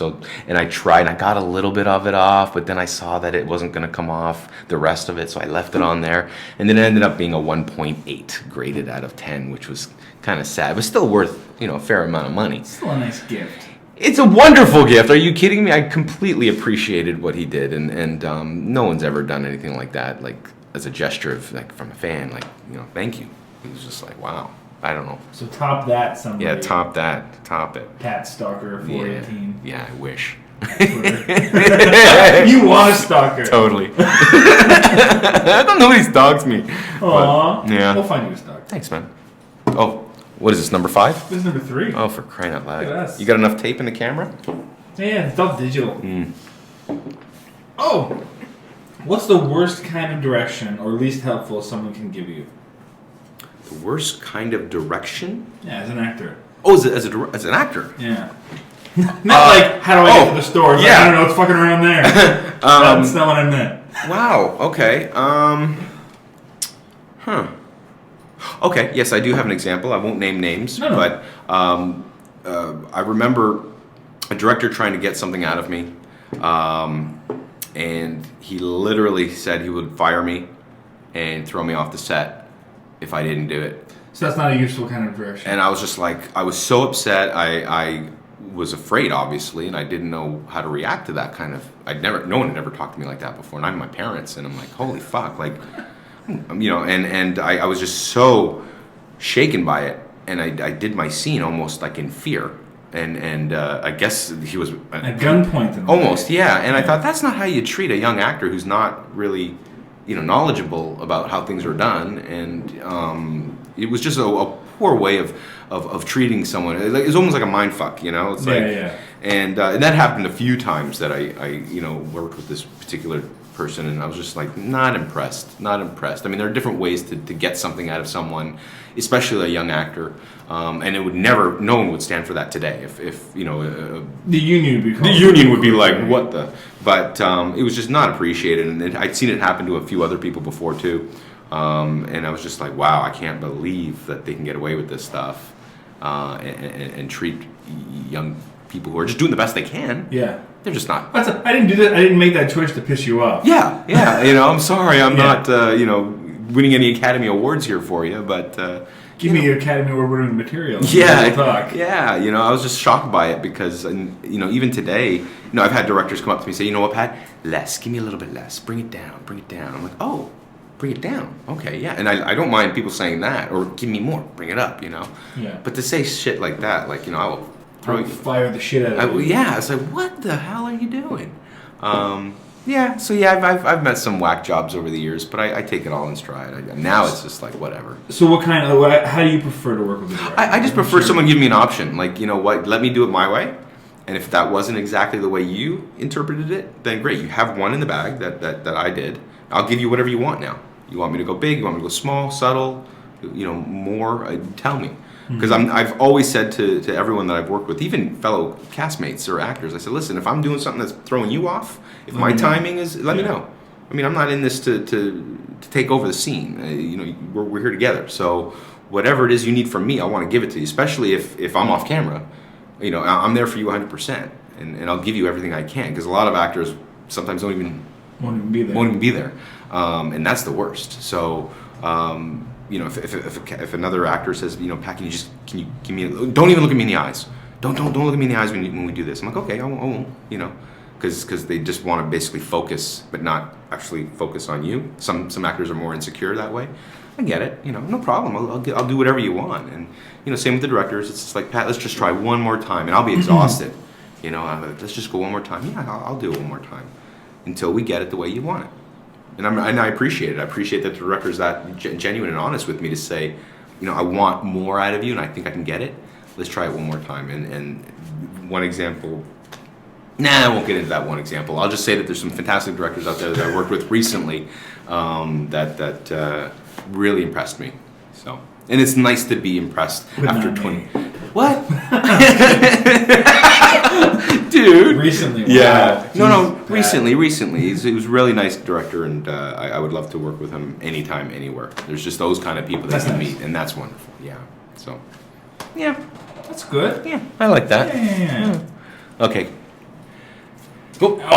And I tried, and I got a little bit of it off, but then I saw that it wasn't gonna come off the rest of it, so I left it on there, and then it ended up being a 1.8 graded out of 10, which was kind of sad, but still worth, a fair amount of money. Still a nice gift. It's a wonderful gift. Are you kidding me? I completely appreciated what he did, and no one's ever done anything like that, like as a gesture of from a fan, thank you. It was just like, wow. I don't know. So top that, somebody. Yeah, top that. Top it. Pat Stalker 418. Yeah, I wish. You are a stalker. Totally. I don't know. Nobody stalks me. Aww. But, yeah. We'll find you a stalker. Thanks, man. Oh. What is this, number 5? This is number 3. Oh, for crying out loud. Look at us. You got enough tape in the camera? Yeah, it's all digital. Oh! What's the worst kind of direction or least helpful someone can give you? The worst kind of direction? Yeah, as an actor. Oh, as an actor? Yeah. Not like, how do I get to the store? It's yeah. I don't know, it's fucking around there. That's not what I meant. Wow, okay. Okay, yes, I do have an example. I won't name names, but I remember a director trying to get something out of me, and he literally said he would fire me and throw me off the set if I didn't do it. So that's not a useful kind of direction. And I was just like, I was so upset. I was afraid, obviously, and I didn't know how to react to that kind of. No one had ever talked to me like that before, not even my parents. And I'm like, holy fuck, like. And I was just so shaken by it, and I did my scene almost like in fear, and I guess he was at gunpoint. Almost, yeah. And I thought that's not how you treat a young actor who's not really, knowledgeable about how things are done, and it was just a poor way of treating someone. It's almost like a mind fuck, It's And that happened a few times that I worked with this particular person, and I was just like not impressed. I mean, there are different ways to get something out of someone, especially a young actor, and it would never. No one would stand for that today. If the union would be like, what the? But it was just not appreciated, and I'd seen it happen to a few other people before too, and I was just like, wow, I can't believe that they can get away with this stuff, and treat young people who are just doing the best they can. Yeah. They're just not. I didn't do that. I didn't make that choice to piss you off. Yeah. I'm sorry. I'm not, winning any Academy Awards here for you, but give me Academy Award winning material. Yeah. Talk. Yeah. I was just shocked by it because, even today, I've had directors come up to me and say, you know what, Pat, less. Give me a little bit less. Bring it down. I'm like, oh, bring it down. Okay, yeah. And I don't mind people saying that, or give me more. Bring it up. Yeah. But to say shit like that, I will. Fire the shit out of you. Yeah, it's like, what the hell are you doing? I've met some whack jobs over the years, but I take it all in stride. Now it's just like, whatever. So how do you prefer to work with a director? I just prefer someone give me an option. Like, let me do it my way. And if that wasn't exactly the way you interpreted it, then great. You have one in the bag that I did. I'll give you whatever you want now. You want me to go big? You want me to go small, subtle? More? Tell me. Because I've always said to everyone that I've worked with, even fellow castmates or actors, I said, listen, if I'm doing something that's throwing you off, if my timing is, let me know. I mean, I'm not in this to take over the scene. We're here together. So whatever it is you need from me, I want to give it to you, especially if I'm off camera. I'm there for you 100%, and I'll give you everything I can, because a lot of actors sometimes won't even be there. And that's the worst. So... if another actor says, Pat, can you give me? Don't even look at me in the eyes. Don't look at me in the eyes when we do this. I'm like, okay, I won't. Because they just want to basically focus, but not actually focus on you. Some actors are more insecure that way. I get it. No problem. I'll do whatever you want. And same with the directors. It's just like, Pat, let's just try one more time, and I'll be exhausted. Let's just go one more time. Yeah, I'll do it one more time until we get it the way you want it. And I appreciate it. I appreciate that the director's that genuine and honest with me to say, I want more out of you, and I think I can get it. Let's try it one more time. And one example, I won't get into that one example. I'll just say that there's some fantastic directors out there that I worked with recently that really impressed me. So, and it's nice to be impressed but after 20. What? Dude, dude. Recently, yeah. wow. No, Jeez, recently. He was a really nice director, and I would love to work with him anytime, anywhere. There's just those kind of people that you meet, and that's wonderful. Yeah. So, yeah. That's good. Yeah, I like that. Yeah. Okay. Go. Never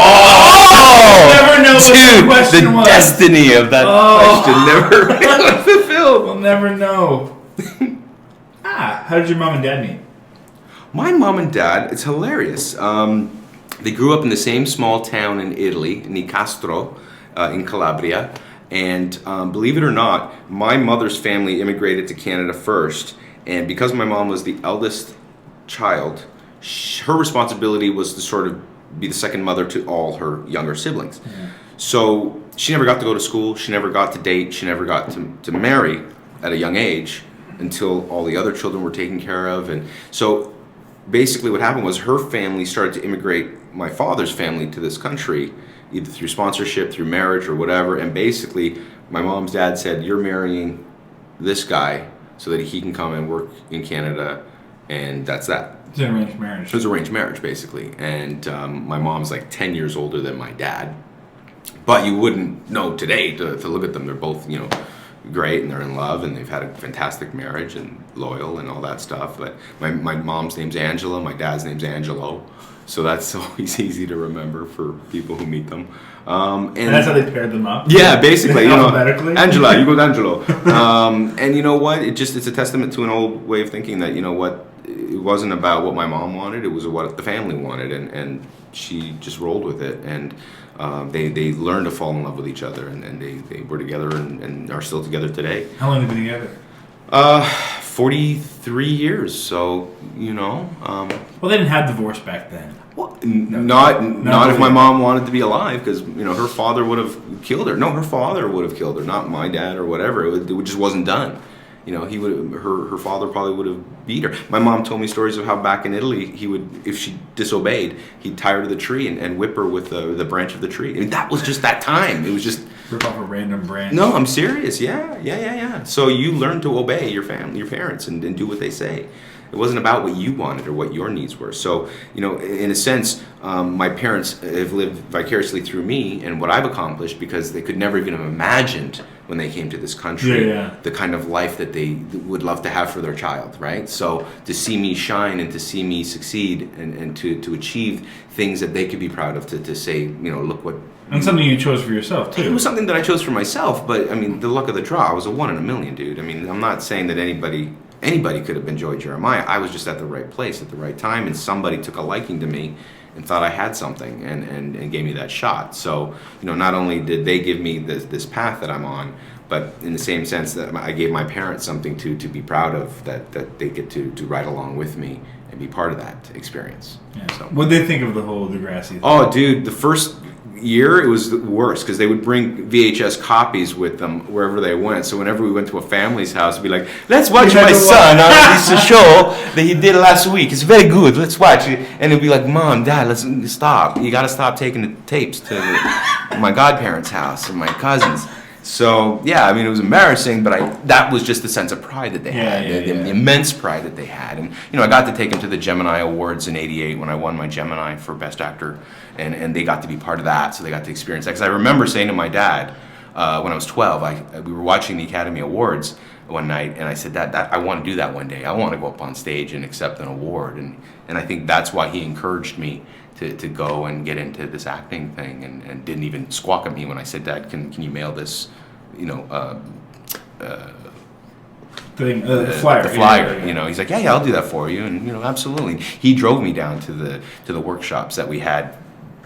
know what the question the was. destiny of that question never fulfilled. We'll never know. How did your mom and dad meet? My mom and dad, it's hilarious. They grew up in the same small town in Italy, Nicastro, in Calabria. And believe it or not, my mother's family immigrated to Canada first. And because my mom was the eldest child, her responsibility was to sort of be the second mother to all her younger siblings. Yeah. So she never got to go to school, she never got to date, she never got to marry at a young age until all the other children were taken care of. And so basically what happened was her family started to immigrate my father's family to this country, either through sponsorship, through marriage, or whatever. And basically my mom's dad said, you're marrying this guy so that he can come and work in Canada, and that's that. It's an arranged marriage. It was arranged marriage, basically. And my mom's like 10 years older than my dad. But you wouldn't know today to look at them. They're both, great, and they're in love, and they've had a fantastic marriage and loyal and all that stuff. But my mom's name's Angela, my dad's name's Angelo. So that's always easy to remember for people who meet them. And that's how they paired them up? Yeah, basically. Alphabetically? Angela, you go to Angelo. And you know what? It's a testament to an old way of thinking that, it wasn't about what my mom wanted, it was what the family wanted, and she just rolled with it. And they learned to fall in love with each other, and they were together and are still together today. How long have they been together? 43 years, so, Well, they didn't have divorce back then. Well, not if my mom wanted to be alive, because, her father would have killed her. No, her father would have killed her, not my dad or whatever. It just wasn't done. Her father probably would have beat her. My mom told me stories of how back in Italy, he would, if she disobeyed, he'd tie her to the tree and whip her with the branch of the tree. I mean, that was just that time. It was just rip off a random branch. No, I'm serious. Yeah. So you learn to obey your family, your parents, and do what they say. It wasn't about what you wanted or what your needs were. So, in a sense, my parents have lived vicariously through me and what I've accomplished, because they could never even have imagined when they came to this country the kind of life that they would love to have for their child, right? So to see me shine and to see me succeed and to achieve things that they could be proud of, to say, look what... And something you chose for yourself, too. It was something that I chose for myself, but, the luck of the draw, I was a 1 in a million, dude. I'm not saying that anybody could have been Joey Jeremiah. I was just at the right place at the right time, and somebody took a liking to me and thought I had something and gave me that shot. So, not only did they give me this path that I'm on, but in the same sense that I gave my parents something to be proud of, that they get to ride along with me and be part of that experience. Yeah. So. What did they think of the whole Degrassi thing? Oh, dude, the first year it was the worst, because they would bring VHS copies with them wherever they went. So whenever we went to a family's house, it'd be like, let's watch my son on this show that he did last week. It's very good. Let's watch it. And it'd be like, Mom, Dad, let's stop. You got to stop taking the tapes to my godparents' house and my cousins. So yeah, it was embarrassing, but that was just the sense of pride that they had, the immense pride that they had. And I got to take them to the Gemini Awards in '88 when I won my Gemini for Best Actor, and they got to be part of that, so they got to experience that. Because I remember saying to my dad when I was 12, we were watching the Academy Awards one night, and I said, Dad, I want to do that one day. I want to go up on stage and accept an award, and I think that's why he encouraged me to go and get into this acting thing, and didn't even squawk at me when I said, Dad, can you mail this, flyer. The flyer. Yeah. He's like, yeah, I'll do that for you, and absolutely. He drove me down to the workshops that we had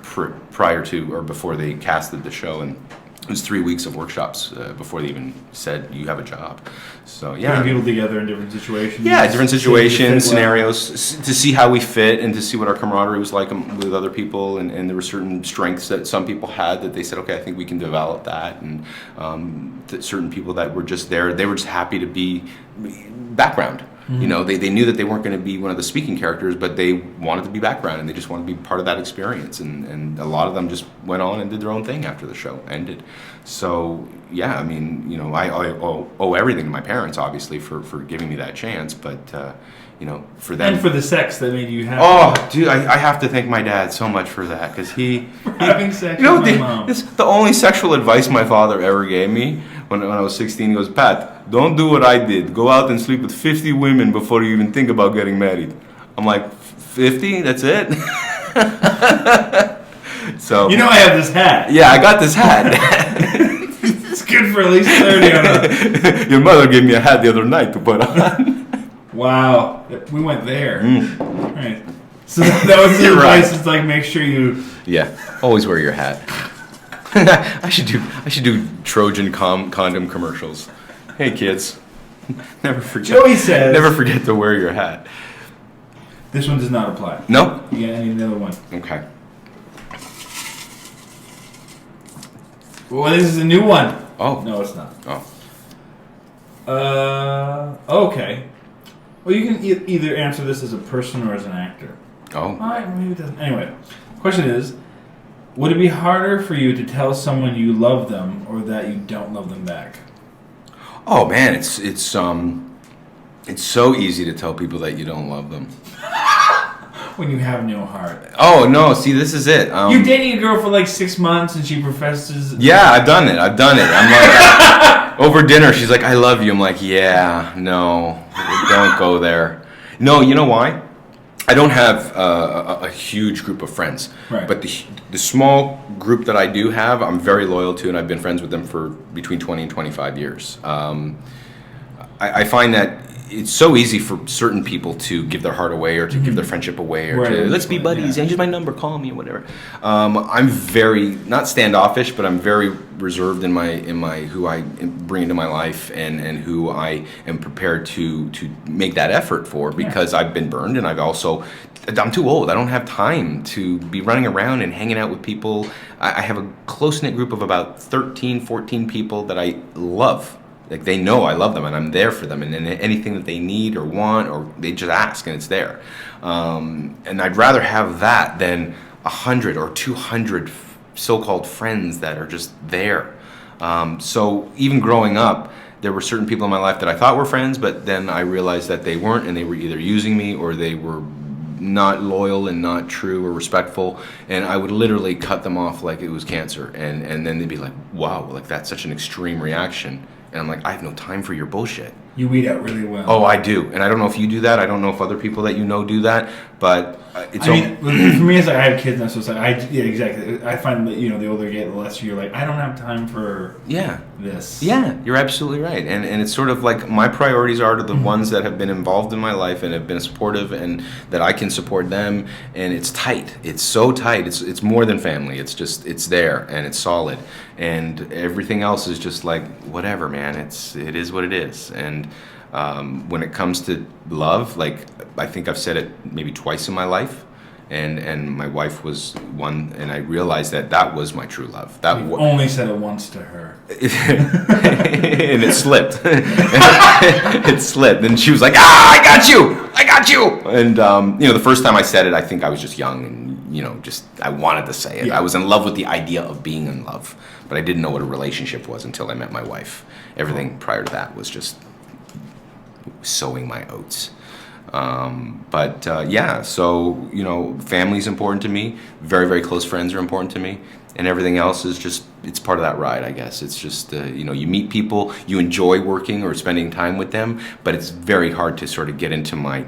prior to or before they casted the show, and it was 3 weeks of workshops before they even said you have a job. So yeah, putting people together in different situations. Yeah, different situations, scenarios, to see how we fit and to see what our camaraderie was like with other people, and there were certain strengths that some people had that they said, okay, I think we can develop that, and certain people that were just there, they were just happy to be background. You know, they knew that they weren't going to be one of the speaking characters, but they wanted to be background and they just wanted to be part of that experience. And a lot of them just went on and did their own thing after the show ended. So, yeah, I mean, you know, I owe everything to my parents, obviously, for giving me that chance. But, you know, for them. And for the sex that made you happy. Oh, dude, I have to thank my dad so much for that, because he having sex you know, with my mom. it's the only sexual advice my father ever gave me when I was 16. He goes, Pat, don't do what I did. Go out and sleep with 50 women before you even think about getting married. I'm like, 50? That's it? So, you know, I have this hat. Yeah, I got this hat. It's good for at least 30 on it. Your mother gave me a hat the other night to put on. Wow, we went there. All right. So that was the advice. It's like, make sure you. Yeah, always wear your hat. I should do Trojan condom commercials. Hey kids, never forget. Joey says. Never forget to wear your hat. This one does not apply. No. Yeah, I need another one. Okay. Well, this is a new one. Oh. No, it's not. Oh. Okay. Well, you can either answer this as a person or as an actor. Oh. All right, maybe it doesn't. Anyway, question is, would it be harder for you to tell someone you love them or that you don't love them back? Oh man, it's so easy to tell people that you don't love them. When you have no heart. Oh no, see, this is it. You're dating a girl for like 6 months and she professes. Yeah, I've done it. I'm like, over dinner, she's like, I love you. I'm like, yeah, no, don't go there. No, you know why? I don't have a huge group of friends. Right. But the small group that I do have, I'm very loyal to, and I've been friends with them for between 20 and 25 years. I find that it's so easy for certain people to give their heart away or to give their friendship away or to let's be buddies and here's my number, call me or whatever. I'm very not standoffish, but I'm very reserved in my who I bring into my life and who I am prepared to make that effort for, because I've been burned and I'm too old. I don't have time to be running around and hanging out with people. I have a close-knit group of about 13, 14 people that I love. Like, they know I love them and I'm there for them, and anything that they need or want, or they just ask and it's there. And I'd rather have that than 100 or 200 so-called friends that are just there. So even growing up, there were certain people in my life that I thought were friends, but then I realized that they weren't, and they were either using me or they were not loyal and not true or respectful, and I would literally cut them off like it was cancer, and then they'd be like, wow, like that's such an extreme reaction. And I'm like, I have no time for your bullshit. You weed out really well. Oh, I do. And I don't know if you do that. I don't know if other people that you know do that. But it's... I mean, for me, it's like I have kids now, so it's like, yeah, exactly. I find that, you know, the older you get, the less you're like, I don't have time for this. Yeah, you're absolutely right. And it's sort of like my priorities are to the ones that have been involved in my life and have been supportive and that I can support them. And it's tight. It's so tight. It's more than family. It's just, it's there and it's solid. And everything else is just like, whatever, man. It is what it is. And when it comes to love, like, I think I've said it maybe twice in my life, and my wife was one, and I realized that was my true love. You've only said it once to her. And it slipped. It slipped. And she was like, I got you! And, you know, the first time I said it, I think I was just young and, you know, I wanted to say it. Yeah. I was in love with the idea of being in love, but I didn't know what a relationship was until I met my wife. Everything prior to that was just sowing my oats. Yeah, so, you know, family's important to me. Very, very close friends are important to me. And everything else is just, it's part of that ride, I guess. It's just, you know, you meet people, you enjoy working or spending time with them, but it's very hard to sort of get into my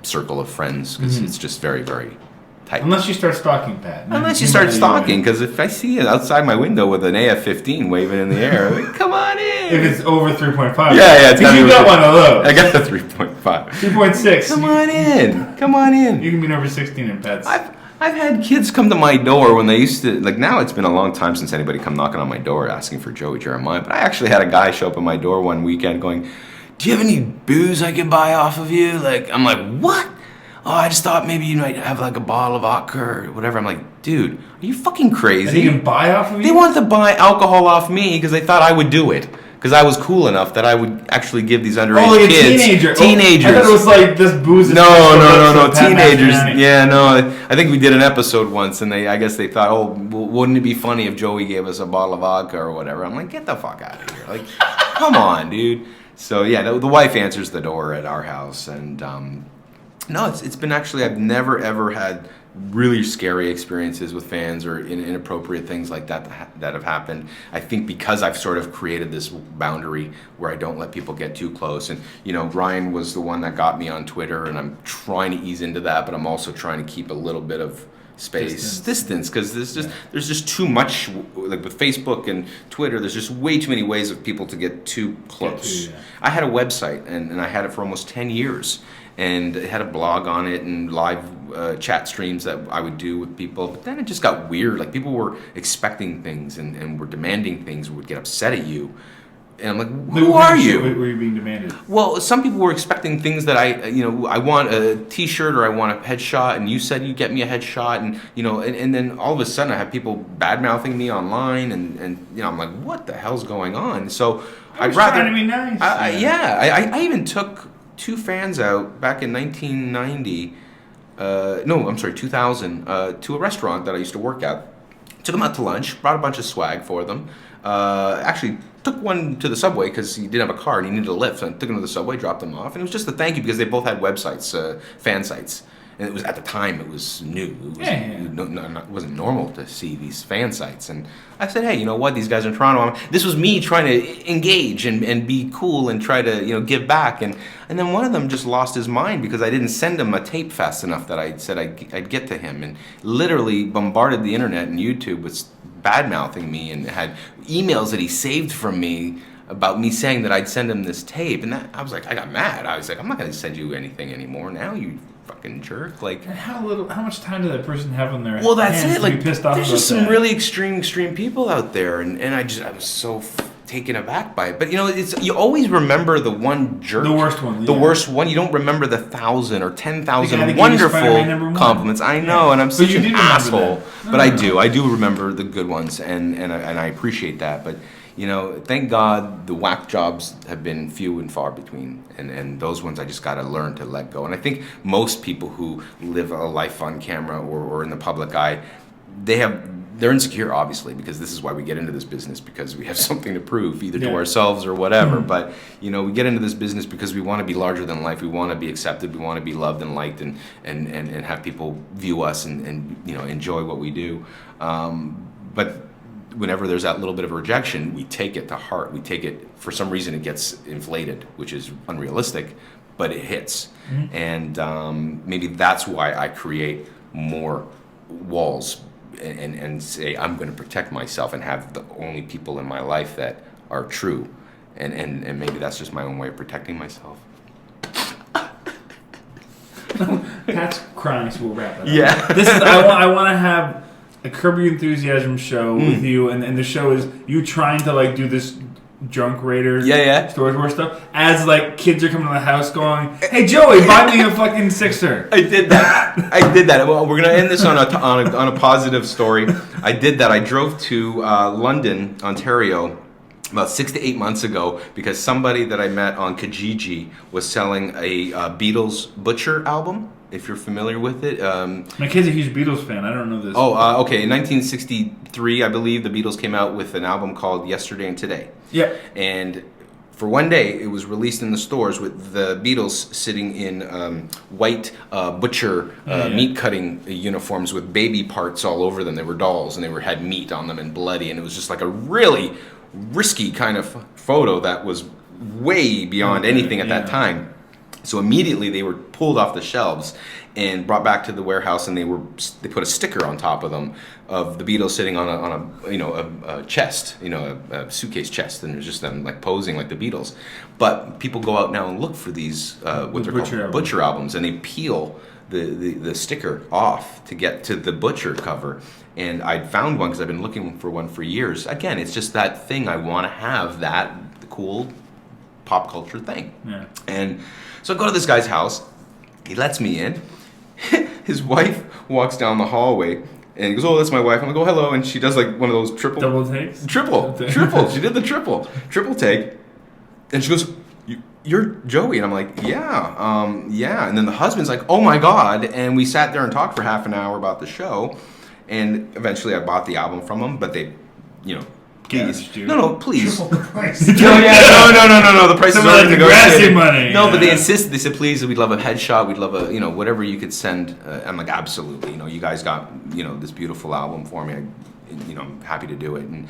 circle of friends because it's just very, very tight. Unless you start stalking, Pat. Unless you start stalking, because if I see it outside my window with an AF-15 waving in the air, I'm like, come on in. If it's over 3.5. Yeah, it's got you got one of those. I got the 3.5. 2.6. Come on in. Come on in. You can be number 16 in pets. I've had kids come to my door when they used to, like, now it's been a long time since anybody come knocking on my door asking for Joey Jeremiah, but I actually had a guy show up at my door one weekend going, do you have any booze I could buy off of you? Like, I'm like, what? Oh, I just thought maybe you might have like a bottle of vodka or whatever. I'm like, dude, are you fucking crazy? And you can buy off of you? They wanted to buy alcohol off me because they thought I would do it. because I was cool enough that I would actually give these underage like kids. Teenagers. I thought it was like this booze. No. Teenagers. Yeah, no. I think we did an episode once, and I guess they thought, oh, wouldn't it be funny if Joey gave us a bottle of vodka or whatever? I'm like, get the fuck out of here. Like, come on, dude. So yeah, the wife answers the door at our house, and no, it's been actually, I've never ever had really scary experiences with fans or inappropriate things like that have happened. I think because I've sort of created this boundary where I don't let people get too close. And Ryan was the one that got me on Twitter, and I'm trying to ease into that, but I'm also trying to keep a little bit of distance, because there's just too much, like with Facebook and Twitter, there's just way too many ways of people to get too close. I had a website, and I had it for almost 10 years, and it had a blog on it and live chat streams that I would do with people. But then it just got weird. Like, people were expecting things and were demanding things, would get upset at you. And I'm like, who are you? Were you being demanded? Well, some people were expecting things that I want a T-shirt or I want a headshot, and you said you get me a headshot, and and then all of a sudden I have people bad mouthing me online, and I'm like, what the hell's going on? So I'd rather trying to be nice. I even took 2 fans out back in 1990. 2000, to a restaurant that I used to work at. Took them out to lunch, brought a bunch of swag for them. Actually took one to the subway because he didn't have a car and he needed a lift. So I took him to the subway, dropped them off, and it was just a thank you because they both had websites, fan sites. And it was, at the time, it was new. It wasn't normal to see these fan sites. And I said, hey, you know what? These guys are in Toronto. This was me trying to engage and be cool and try to give back. And then one of them just lost his mind because I didn't send him a tape fast enough that I said I'd get to him, and literally bombarded the internet and YouTube with bad-mouthing me, and had emails that he saved from me about me saying that I'd send him this tape. And I was like, I got mad. I was like, I'm not going to send you anything anymore now, you fucking jerk. Like, and how much time did that person have on their well, that's hands it. Like, pissed off there's about just some that? really extreme people out there, and I was so taken aback by it. But you always remember the one jerk, the worst one, the worst one. You don't remember the 1,000 or 10,000 wonderful compliments. I know, and I'm such an asshole, but I do remember the good ones, and I appreciate that. But thank God the whack jobs have been few and far between, and those ones I just got to learn to let go. And I think most people who live a life on camera or in the public eye, they're insecure, obviously, because this is why we get into this business, because we have something to prove, either to ourselves or whatever. Mm-hmm. But we get into this business because we want to be larger than life. We want to be accepted. We want to be loved and liked, and have people view us and enjoy what we do. But whenever there's that little bit of rejection, we take it to heart. We take it, for some reason, it gets inflated, which is unrealistic, but it hits. Mm-hmm. And maybe that's why I create more walls and say, I'm going to protect myself and have the only people in my life that are true. And maybe that's just my own way of protecting myself. Pat's crying, so we'll wrap it up. Yeah. I want to have a Curb Your Enthusiasm show with you, and the show is you trying to do this drunk Raider Storage War stuff as kids are coming to the house going, hey Joey, buy me a fucking Sixer. I did that. Well, we're gonna end this on a positive story. I did that. I drove to London, Ontario, about 6 to 8 months ago, because somebody that I met on Kijiji was selling a Beatles Butcher album. If you're familiar with it. My kid's a huge Beatles fan. I don't know this. Oh, okay. In 1963, I believe, the Beatles came out with an album called Yesterday and Today. Yeah. And for one day, it was released in the stores with the Beatles sitting in white butcher meat cutting uniforms with baby parts all over them. They were dolls, and they had meat on them and bloody, and it was just like a really risky kind of photo that was way beyond anything at that time. So immediately they were pulled off the shelves and brought back to the warehouse, and they put a sticker on top of them of the Beatles sitting on a chest, a suitcase chest, and it was just them posing like the Beatles. But people go out now and look for these what they're called Butcher albums, and they peel the sticker off to get to the Butcher cover. And I'd found one because I've been looking for one for years. Again, it's just that thing I want to have, that cool pop culture thing. Yeah. And so I go to this guy's house. He lets me in. His wife walks down the hallway, And he goes, oh, that's my wife. I'm like, oh, hello. And she does like one of those Double takes? Triple. She did the triple take. And she goes, you're Joey. And I'm like, yeah. And then the husband's like, oh my God. And we sat there and talked for half an hour about the show. And eventually I bought the album from them, but they, please. No, please. Triple the price. No, the price is already negotiated. Money. No, but they insisted. They said, please, we'd love a headshot. We'd love a, whatever you could send. I'm like, absolutely. You guys got, this beautiful album for me. I'm happy to do it. And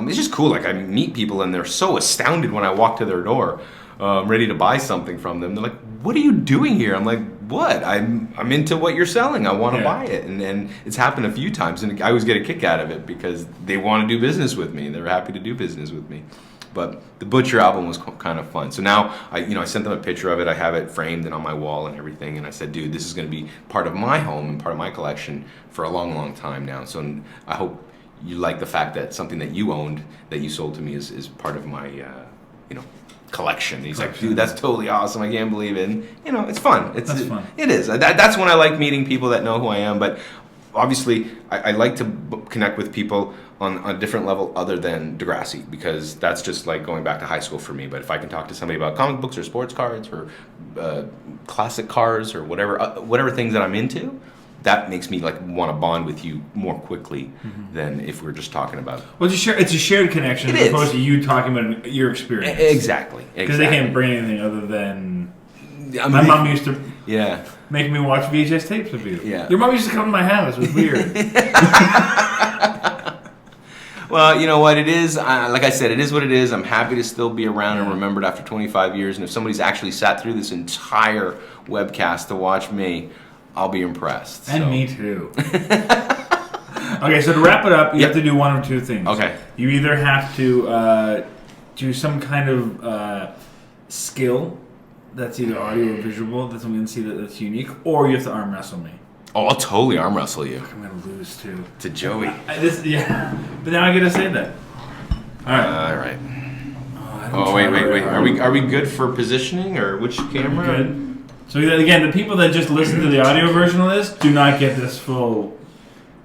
it's just cool. Like, I meet people and they're so astounded when I walk to their door, ready to buy something from them. They're like, what are you doing here? I'm like, what? I'm into what you're selling. I want to buy it. And it's happened a few times. And I always get a kick out of it because they want to do business with me. They're happy to do business with me. But the Butcher album was kind of fun. So now I sent them a picture of it. I have it framed and on my wall and everything. And I said, dude, this is going to be part of my home and part of my collection for a long, long time now. So I hope you like the fact that something that you owned, that you sold to me, is part of my, collection. And he's like, dude, that's totally awesome. I can't believe it. And, it's fun. That's fun. It is. That's when I like meeting people that know who I am. But obviously, I like to connect with people on a different level other than Degrassi, because that's just like going back to high school for me. But if I can talk to somebody about comic books or sports cards or classic cars or whatever things that I'm into, that makes me want to bond with you more quickly than if we're just talking about. Well, it's a shared connection as opposed to you talking about your experience. Exactly. Because they can't bring anything other than. My mom used to make me watch VHS tapes of you. Yeah. Your mom used to come to my house. It was weird. Well, you know what it is. Like I said, it is what it is. I'm happy to still be around and remembered after 25 years. And if somebody's actually sat through this entire webcast to watch me, I'll be impressed. And me too. Okay, so to wrap it up, you have to do one of two things. Okay. You either have to do some kind of skill that's either audio or visual, that's I'm going to see that's unique, or you have to arm wrestle me. Oh, I'll totally arm wrestle you. I'm going to lose too. To Joey. But now I get to say that. All right. Oh, wait. Are we good for positioning or which camera? Good. So again, the people that just listen to the audio version of this do not get this full.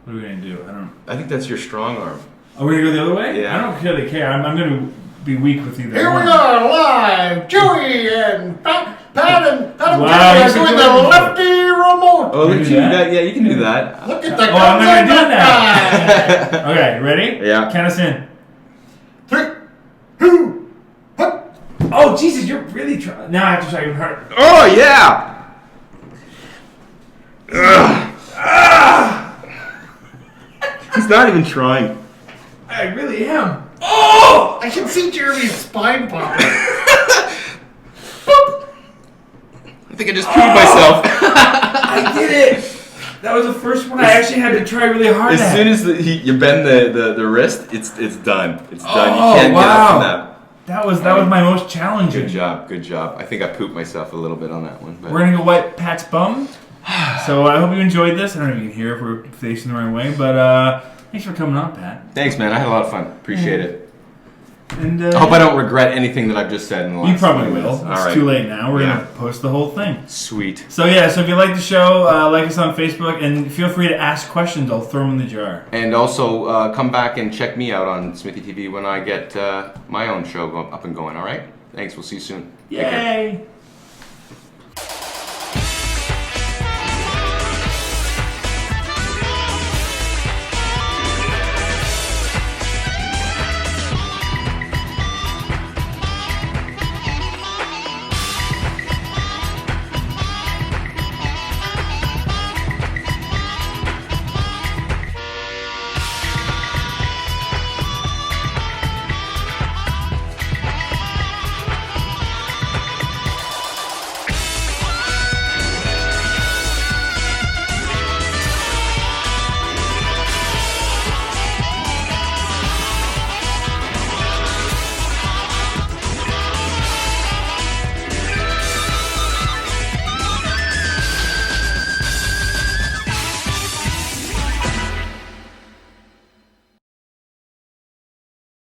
What are we gonna do? I think that's your strong arm. Are we gonna go the other way? Yeah. I don't really care. I'm gonna be weak with either. Here we are live, Joey and Pat and Joey are doing the lefty remote. Oh, look at you. Yeah, you can do that. Look at the I'm not gonna do that. Okay, ready? Yeah. Count us in. 3, 2. Oh Jesus, you're really trying. Now I have to try even harder. Oh yeah. He's not even trying. I really am. Oh! I can see Jeremy's spine popping. Boop. I think I just peed myself. I did it. That was the first one I actually had to try really hard. As soon as you bend the wrist, it's done. It's done. You can't get up from that. That was my most challenging. Good job. I think I pooped myself a little bit on that one. But. We're gonna go wipe Pat's bum. So I hope you enjoyed this. I don't know if you can hear if we're facing the right way, but thanks for coming on, Pat. Thanks, man. I had a lot of fun. Appreciate it. And I hope I don't regret anything that I've just said in the last. You probably will. All right. It's too late now. We're gonna post the whole thing. Sweet. So if you like the show, like us on Facebook, and feel free to ask questions. I'll throw them in the jar. And also come back and check me out on Smithy TV when I get my own show up and going. All right. Thanks. We'll see you soon. Yay.